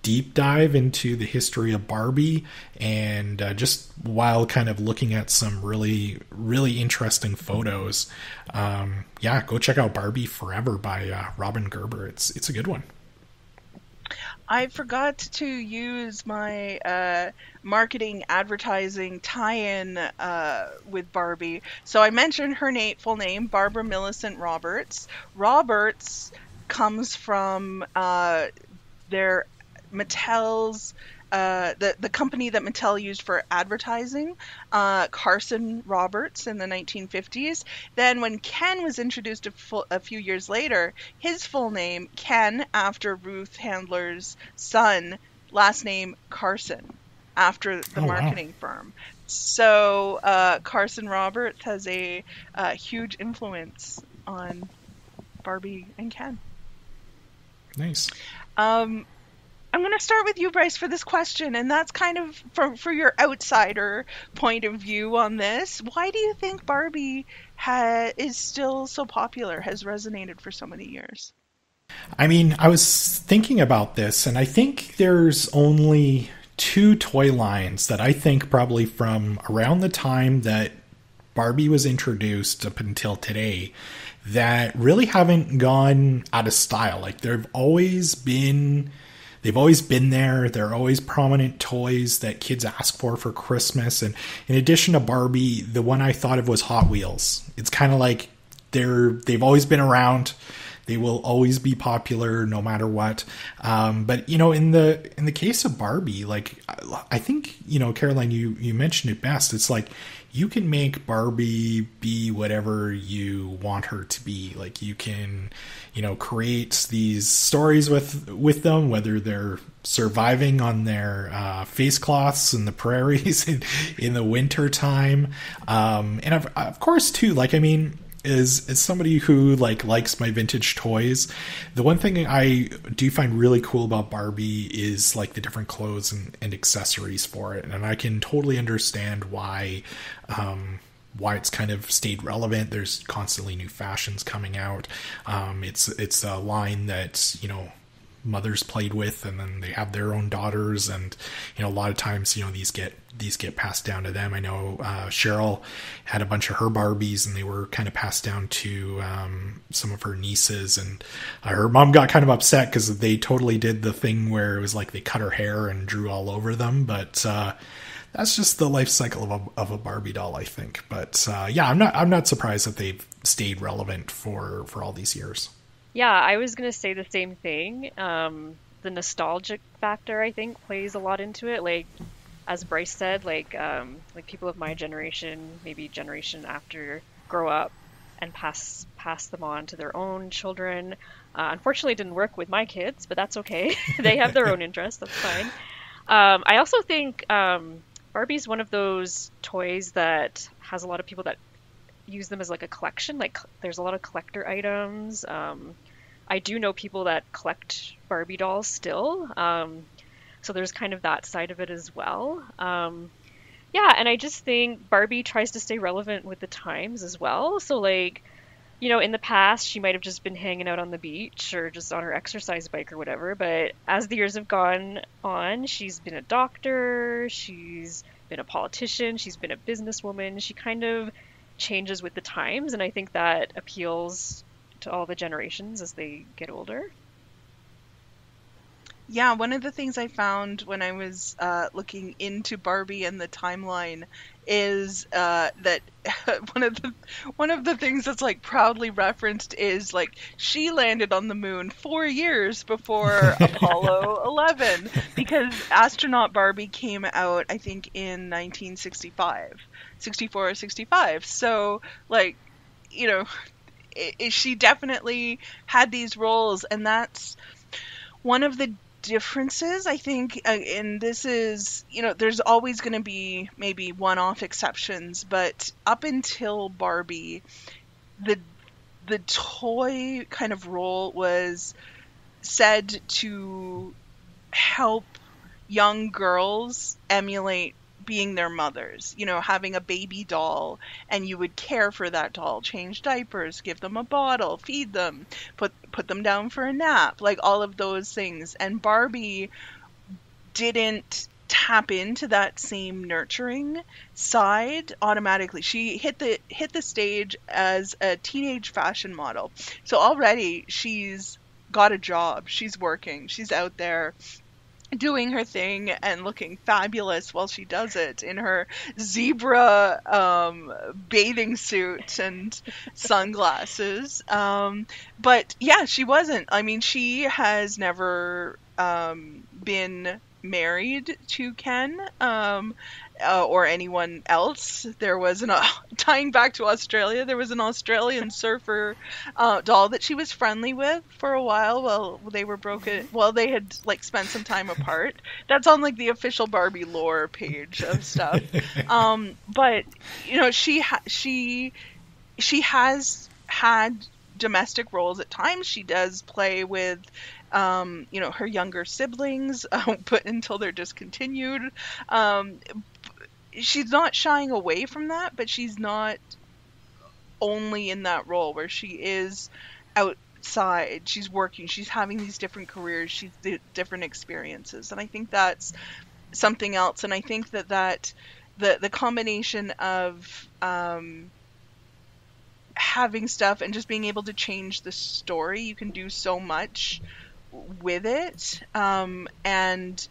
deep dive into the history of Barbie, and just while kind of looking at some really, really interesting photos, go check out Barbie Forever by Robin Gerber. It's a good one. I forgot to use my marketing advertising tie-in with Barbie. So I mentioned her full name, Barbara Millicent Roberts. Roberts comes from their Mattel's the company that Mattel used for advertising, Carson Roberts, in the 1950s. Then when Ken was introduced a few years later, his full name, Ken, after Ruth Handler's son, last name Carson, after the marketing firm. So Carson Roberts has a huge influence on Barbie and Ken. Nice. I'm going to start with you, Bryce, for this question, and that's kind of for your outsider point of view on this. Why do you think Barbie is still so popular, has resonated for so many years? I mean, I was thinking about this, and I think there's only two toy lines that I think probably from around the time that Barbie was introduced up until today that really haven't gone out of style. Like, they've always been there. They're always prominent toys that kids ask for Christmas. And in addition to Barbie, the one I thought of was Hot Wheels. It's kind of like they've always been around. They will always be popular no matter what. But in the case of Barbie, like I think Caroline, you mentioned it best. It's like you can make Barbie be whatever you want her to be. Like you can create these stories with them, whether they're surviving on their face cloths in the prairies in the winter time, and of course too, like, I mean, as somebody who likes my vintage toys, the one thing I do find really cool about Barbie is like the different clothes and accessories for it, and I can totally understand why it's kind of stayed relevant. There's constantly new fashions coming out. It's a line that mothers played with, and then they have their own daughters, and a lot of times these get passed down to them. I know Cheryl had a bunch of her Barbies, and they were kind of passed down to some of her nieces, and her mom got kind of upset because they totally did the thing where it was like they cut her hair and drew all over them, but that's just the life cycle of a Barbie doll, I think. But yeah, I'm not surprised that they've stayed relevant for all these years. Yeah, I was going to say the same thing. The nostalgic factor, I think, plays a lot into it. Like, as Bryce said, like people of my generation, maybe generation after, grow up and pass them on to their own children. Unfortunately, it didn't work with my kids, but that's okay. They have their own interests. That's fine. I also think Barbie's one of those toys that has a lot of people that use them as like a collection. Like there's a lot of collector items. I do know people that collect Barbie dolls still. So there's kind of that side of it as well. Yeah, and I just think Barbie tries to stay relevant with the times as well. So like, in the past, she might have just been hanging out on the beach or just on her exercise bike or whatever. But as the years have gone on, she's been a doctor, she's been a politician, she's been a businesswoman. She kind of changes with the times, and I think that appeals to all the generations as they get older. Yeah, one of the things I found when I was looking into Barbie and the timeline is that one of the things that's like proudly referenced is like she landed on the moon 4 years before Apollo 11, because astronaut Barbie came out, I think, in 1964 or 65. So like, she definitely had these roles, and that's one of the differences, I think, and this is, there's always going to be maybe one-off exceptions, but up until Barbie, the toy kind of role was said to help young girls emulate being their mothers, having a baby doll, and you would care for that doll, change diapers, give them a bottle, feed them, put them down for a nap, like all of those things. And Barbie didn't tap into that same nurturing side automatically. She hit the stage as a teenage fashion model. So already she's got a job, she's working, she's out there doing her thing and looking fabulous while she does it in her zebra bathing suit and sunglasses. But yeah, she wasn't. I mean, she has never been married to Ken or anyone else. There was tying back to Australia, there was an Australian surfer doll that she was friendly with for a while while they were broken. Well, they had like spent some time apart. That's on like the official Barbie lore page of stuff. But she has had domestic roles at times. She does play with her younger siblings, but until they're discontinued. She's not shying away from that, but she's not only in that role where she is outside, she's working, she's having these different careers, she's different experiences. And I think that's something else. And I think that the combination of having stuff and just being able to change the story, you can do so much with it. And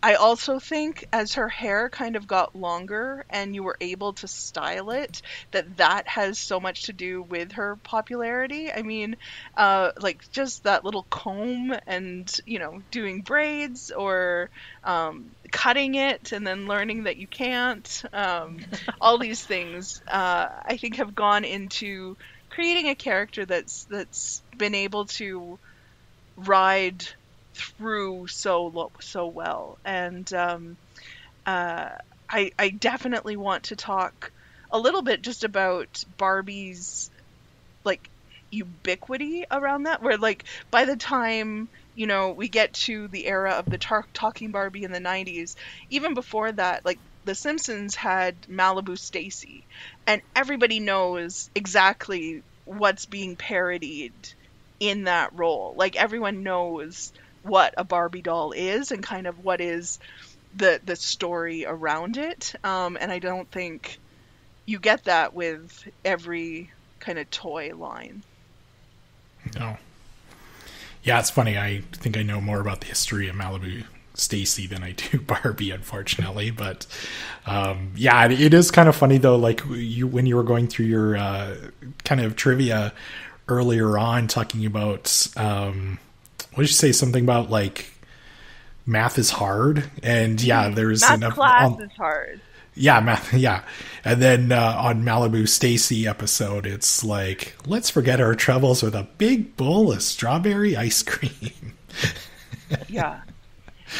I also think as her hair kind of got longer and you were able to style it, that has so much to do with her popularity. I mean, like just that little comb and, doing braids or cutting it and then learning that you can't. All these things, I think, have gone into creating a character that's been able to ride through so well. And I definitely want to talk a little bit just about Barbie's like ubiquity around that, where like by the time we get to the era of the talking Barbie in the 90s, even before that, like The Simpsons had Malibu Stacy, and everybody knows exactly what's being parodied in that role. Like everyone knows what a Barbie doll is and kind of what is the story around it. And I don't think you get that with every kind of toy line. No. Yeah, it's funny. I think I know more about the history of Malibu Stacy than I do Barbie, unfortunately. But yeah, it is kind of funny though. Like when you were going through your kind of trivia earlier on, talking about what did you say? Something about like math is hard, and yeah, there's math class is hard. Yeah, math. Yeah, and then on Malibu Stacy episode, it's like let's forget our troubles with a big bowl of strawberry ice cream. Yeah.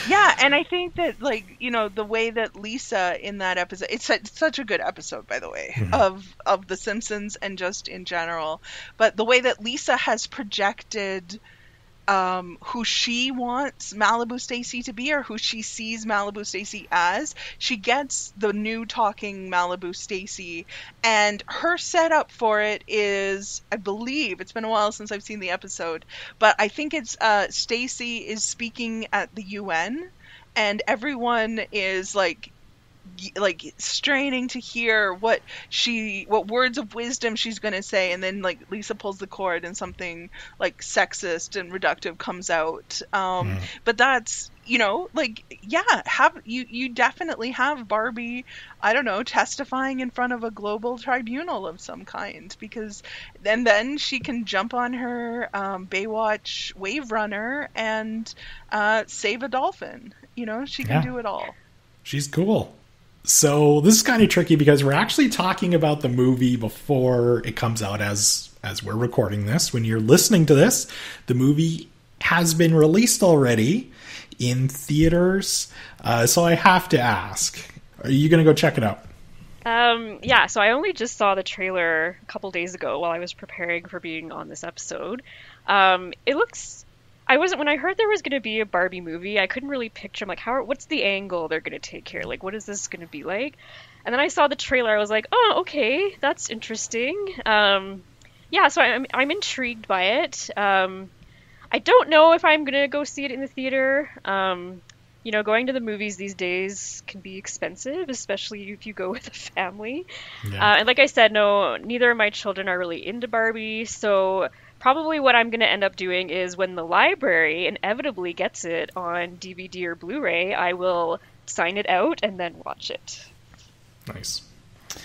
Yeah, and I think that, like, the way that Lisa in that episode, it's such a good episode, by the way, of The Simpsons and just in general, but the way that Lisa has projected who she wants Malibu Stacy to be, or who she sees Malibu Stacy as, she gets the new talking Malibu Stacy, and her setup for it is, I believe, it's been a while since I've seen the episode, but I think it's Stacy is speaking at the UN, and everyone is like straining to hear what words of wisdom she's going to say, and then like Lisa pulls the cord and something like sexist and reductive comes out. But that's you definitely have Barbie, I don't know, testifying in front of a global tribunal of some kind, because then she can jump on her Baywatch wave runner and save a dolphin. She can do it all. She's cool. So this is kind of tricky because we're actually talking about the movie before it comes out as we're recording this. When you're listening to this, the movie has been released already in theaters. So I have to ask, are you going to go check it out? Yeah, so I only just saw the trailer a couple days ago while I was preparing for being on this episode. It looks... when I heard there was going to be a Barbie movie, I couldn't really picture, I'm like, what's the angle they're going to take here? Like, what is this going to be like? And then I saw the trailer, I was like, oh, okay, that's interesting. Yeah, so I'm intrigued by it. I don't know if I'm going to go see it in the theater. Going to the movies these days can be expensive, especially if you go with a family. Yeah. And like I said, neither of my children are really into Barbie, so... Probably what I'm going to end up doing is when the library inevitably gets it on DVD or Blu-ray, I will sign it out and then watch it. Nice. Yeah.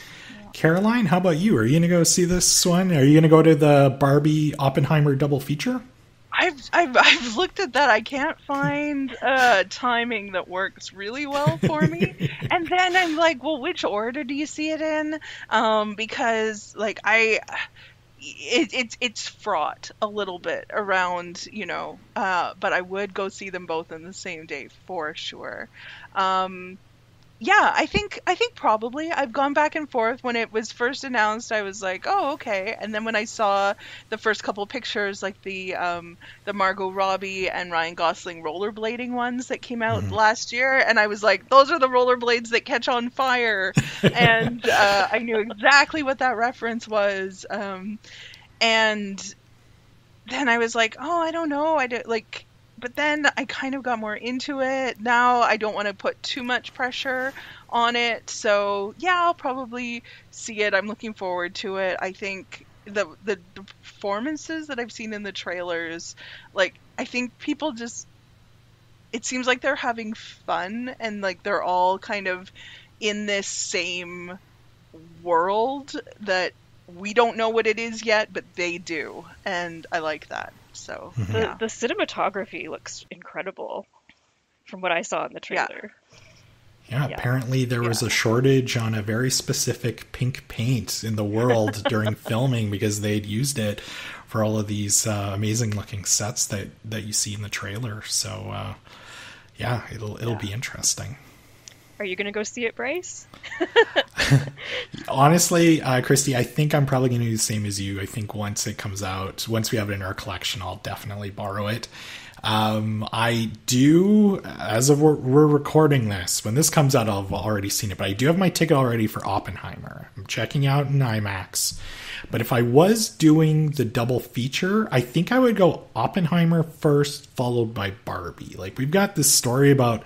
Caroline, how about you? Are you going to go see this one? Are you going to go to the Barbie Oppenheimer double feature? I've looked at that. I can't find timing that works really well for me. And then I'm like, well, which order do you see it in? Because like it's fraught a little bit around, but I would go see them both in the same day for sure. Yeah, I think probably I've gone back and forth. When it was first announced, I was like, oh, okay. And then when I saw the first couple pictures, like the Margot Robbie and Ryan Gosling rollerblading ones that came out last year, and I was like, those are the rollerblades that catch on fire. And I knew exactly what that reference was. And then I was like, oh, I don't know. But then I kind of got more into it. Now I don't want to put too much pressure on it. So yeah, I'll probably see it. I'm looking forward to it. I think the performances that I've seen in the trailers, like, I think people just, it seems like they're having fun, and like they're all kind of in this same world that we don't know what it is yet, but they do, and I like that. So the cinematography looks incredible from what I saw in the trailer. Yeah, apparently there was a shortage on a very specific pink paint in the world during filming because they'd used it for all of these amazing looking sets that you see in the trailer. So it'll be interesting. Are you going to go see it, Bryce? Honestly, Christy, I think I'm probably going to do the same as you. I think once it comes out, once we have it in our collection, I'll definitely borrow it. I do, as of we're recording this, when this comes out, I'll have already seen it, but I do have my ticket already for Oppenheimer. I'm checking out in IMAX. But if I was doing the double feature, I think I would go Oppenheimer first, followed by Barbie. Like, we've got this story about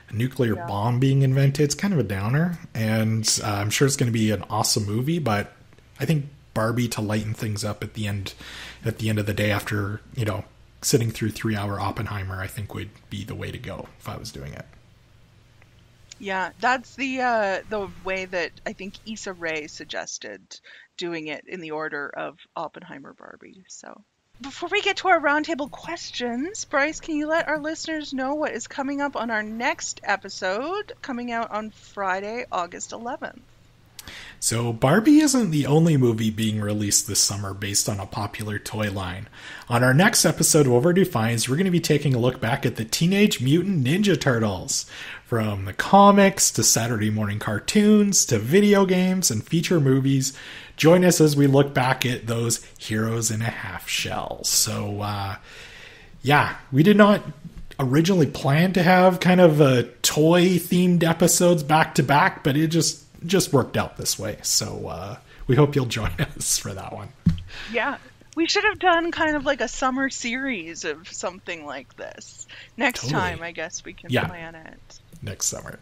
a nuclear bomb being invented. It's kind of a downer, and I'm sure it's going to be an awesome movie, but I think Barbie, to lighten things up at the end of the day after, sitting through 3-hour Oppenheimer, I think would be the way to go if I was doing it. Yeah, that's the way that I think Issa Rae suggested doing it, in the order of Oppenheimer, Barbie. So before we get to our roundtable questions, Bryce, can you let our listeners know what is coming up on our next episode, coming out on Friday, August 11th? So Barbie isn't the only movie being released this summer based on a popular toy line. On our next episode of Overdue Finds, we're going to be taking a look back at the Teenage Mutant Ninja Turtles. From the comics to Saturday morning cartoons to video games and feature movies, join us as we look back at those heroes in a half shell. So, we did not originally plan to have kind of a toy-themed episodes back to back, but it just worked out this way. So we hope you'll join us for that one. Yeah. We should have done kind of like a summer series of something like this. Next time, I guess we can plan it. Next summer.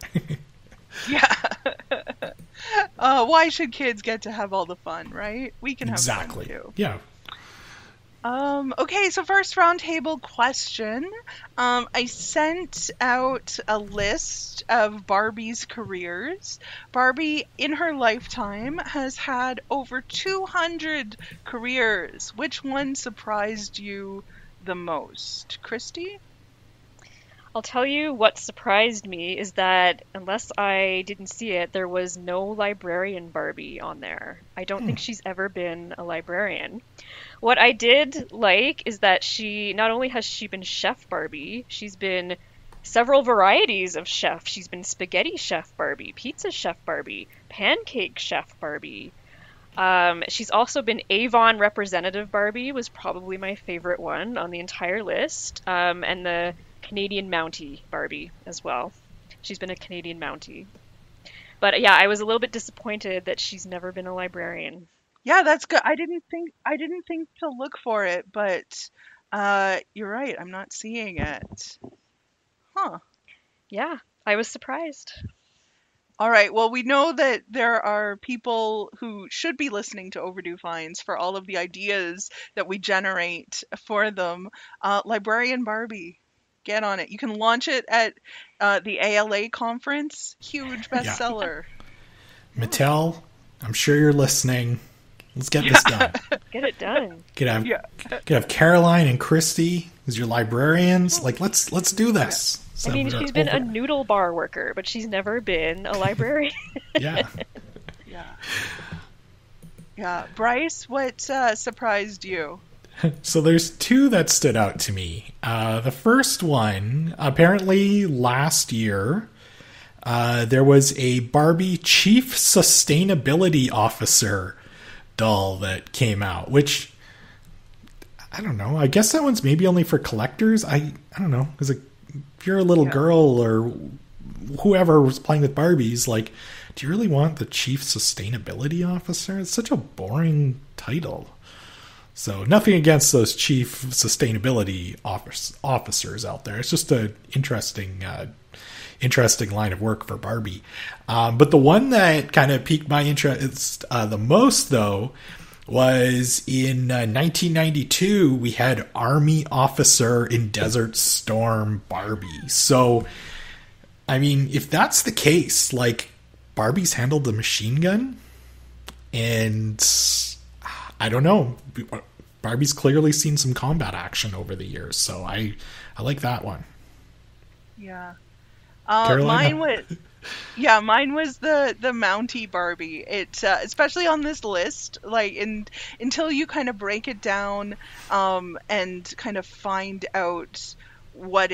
Yeah. Why should kids get to have all the fun, right? We can have fun too. Yeah. Okay, so first roundtable question. I sent out a list of Barbie's careers. Barbie, in her lifetime, has had over 200 careers. Which one surprised you the most? Christy? I'll tell you what surprised me is that, unless I didn't see it, there was no librarian Barbie on there. I don't think she's ever been a librarian. What I did like is that not only has she been Chef Barbie, she's been several varieties of chef. She's been spaghetti chef Barbie, pizza chef Barbie, pancake chef Barbie. She's also been Avon representative Barbie, was probably my favorite one on the entire list. And the Canadian Mountie Barbie as well. She's been a Canadian Mountie. But yeah, I was a little bit disappointed that she's never been a librarian. Yeah, that's good. I didn't think to look for it, but you're right. I'm not seeing it. Huh. Yeah, I was surprised. All right. Well, we know that there are people who should be listening to Overdue Finds for all of the ideas that we generate for them. Librarian Barbie. Get on it. You can launch it at the ALA conference. Huge bestseller. Yeah. Mattel, I'm sure you're listening. Let's get this done. Get it done. Could have Caroline and Christy as your librarians. Like, let's do this. So I mean, she's been a noodle bar worker, but she's never been a librarian. Yeah. Yeah. Bryce, what surprised you? So there's two that stood out to me. The first one, apparently last year, there was a Barbie Chief Sustainability Officer doll that came out, which, I don't know. I guess that one's maybe only for collectors. I don't know. Because if you're a little girl or whoever was playing with Barbies, like, do you really want the Chief Sustainability Officer? It's such a boring title. So nothing against those chief sustainability officers out there. It's just an interesting line of work for Barbie. But the one that kind of piqued my interest the most, though, was in 1992, we had Army Officer in Desert Storm Barbie. So, I mean, if that's the case, like, Barbie's handled the machine gun, and I don't know. Barbie's clearly seen some combat action over the years, so I like that one. Yeah. Caroline? Mine was the Mountie Barbie. It especially on this list, like until you kind of break it down and kind of find out what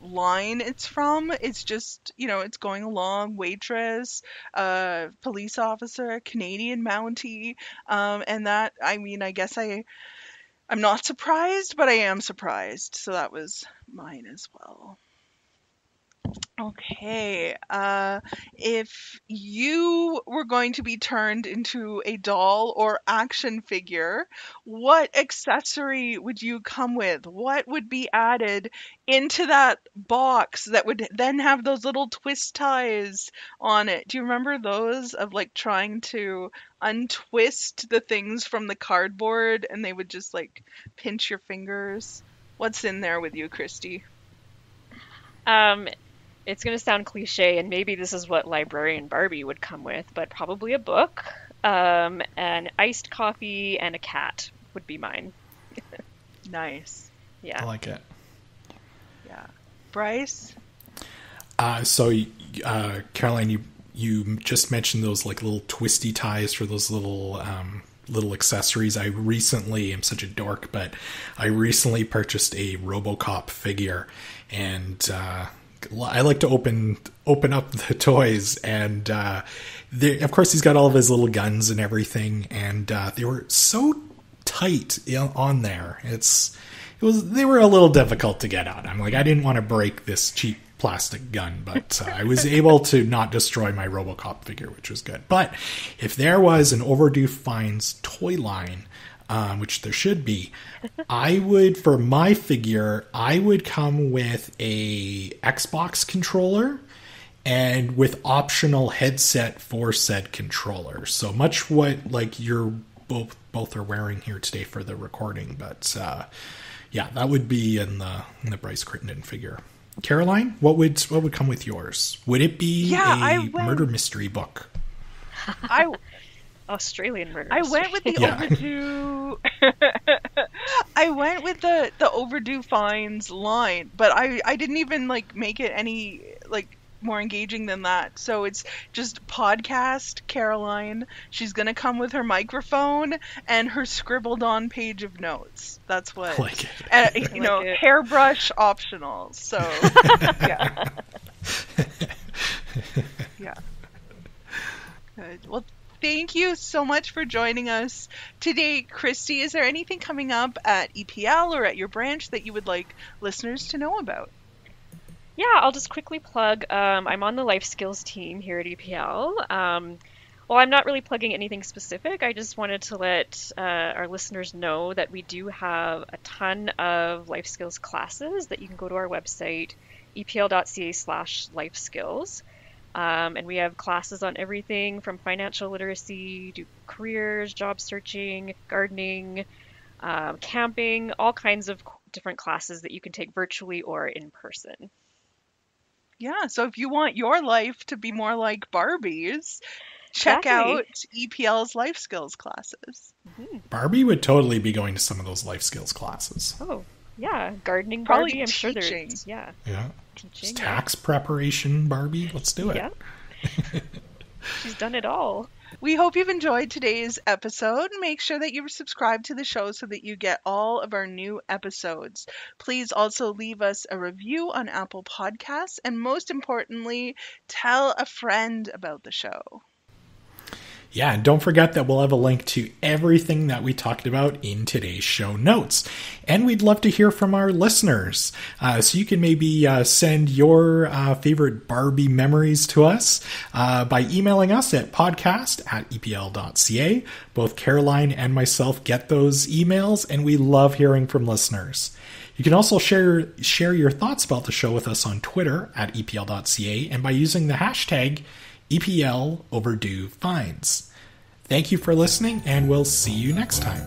line it's from. It's just, it's going along, waitress, police officer, Canadian Mountie, and that, I mean, I guess I'm not surprised, but I am surprised. So that was mine as well. Okay, if you were going to be turned into a doll or action figure, what accessory would you come with? What would be added into that box that would then have those little twist ties on it? Do you remember those, of like trying to untwist the things from the cardboard and they would just like pinch your fingers? What's in there with you, Christy? It's going to sound cliche, and maybe this is what Librarian Barbie would come with, but probably a book, an iced coffee, and a cat would be mine. Nice. Yeah. I like it. Yeah. Bryce? Caroline, you just mentioned those like little twisty ties for those little accessories. I recently am such a dork, but I recently purchased a RoboCop figure, and I like to open up the toys, and of course he's got all of his little guns and everything, and they were so tight on there. They were a little difficult to get out. I'm like, I didn't want to break this cheap plastic gun, but I was able to not destroy my RoboCop figure, which was good. But if there was an Overdue Finds toy line, which there should be, for my figure, I would come with a Xbox controller and with optional headset for said controller. So much what like you're both are wearing here today for the recording, but yeah, that would be in the Bryce Crittenden figure. Caroline, what would come with yours? Would it be a murder mystery book? Australian murder. I went with the Overdue. I went with the Overdue Finds line, but I didn't even like make it any like more engaging than that. So it's just podcast Caroline. She's gonna come with her microphone and her scribbled on page of notes. That's what. I like it. Hairbrush optional. So yeah. Yeah. Good. Well, thank you so much for joining us today, Christy. Is there anything coming up at EPL or at your branch that you would like listeners to know about? Yeah, I'll just quickly plug. I'm on the life skills team here at EPL. Well, I'm not really plugging anything specific. I just wanted to let our listeners know that we do have a ton of life skills classes that you can go to our website, epl.ca/lifeskills. And we have classes on everything from financial literacy to careers, job searching, gardening, camping, all kinds of different classes that you can take virtually or in person. Yeah, so if you want your life to be more like Barbie's, check out EPL's life skills classes. Mm-hmm. Barbie would totally be going to some of those life skills classes. Oh, yeah. Gardening Probably Barbie, I'm teaching. sure there's, yeah. Yeah. Teaching, just tax preparation Barbie. Let's do it. Yeah. She's done it all. We hope you've enjoyed today's episode. Make sure that you subscribe to the show so that you get all of our new episodes. Please also leave us a review on Apple Podcasts, and most importantly, tell a friend about the show. Yeah, and don't forget that we'll have a link to everything that we talked about in today's show notes. And we'd love to hear from our listeners. So you can maybe send your favorite Barbie memories to us by emailing us at podcast@epl.ca. Both Caroline and myself get those emails, and we love hearing from listeners. You can also share your thoughts about the show with us on Twitter @epl.ca and by using the hashtag EPL Overdue Finds. Thank you for listening, and we'll see you next time.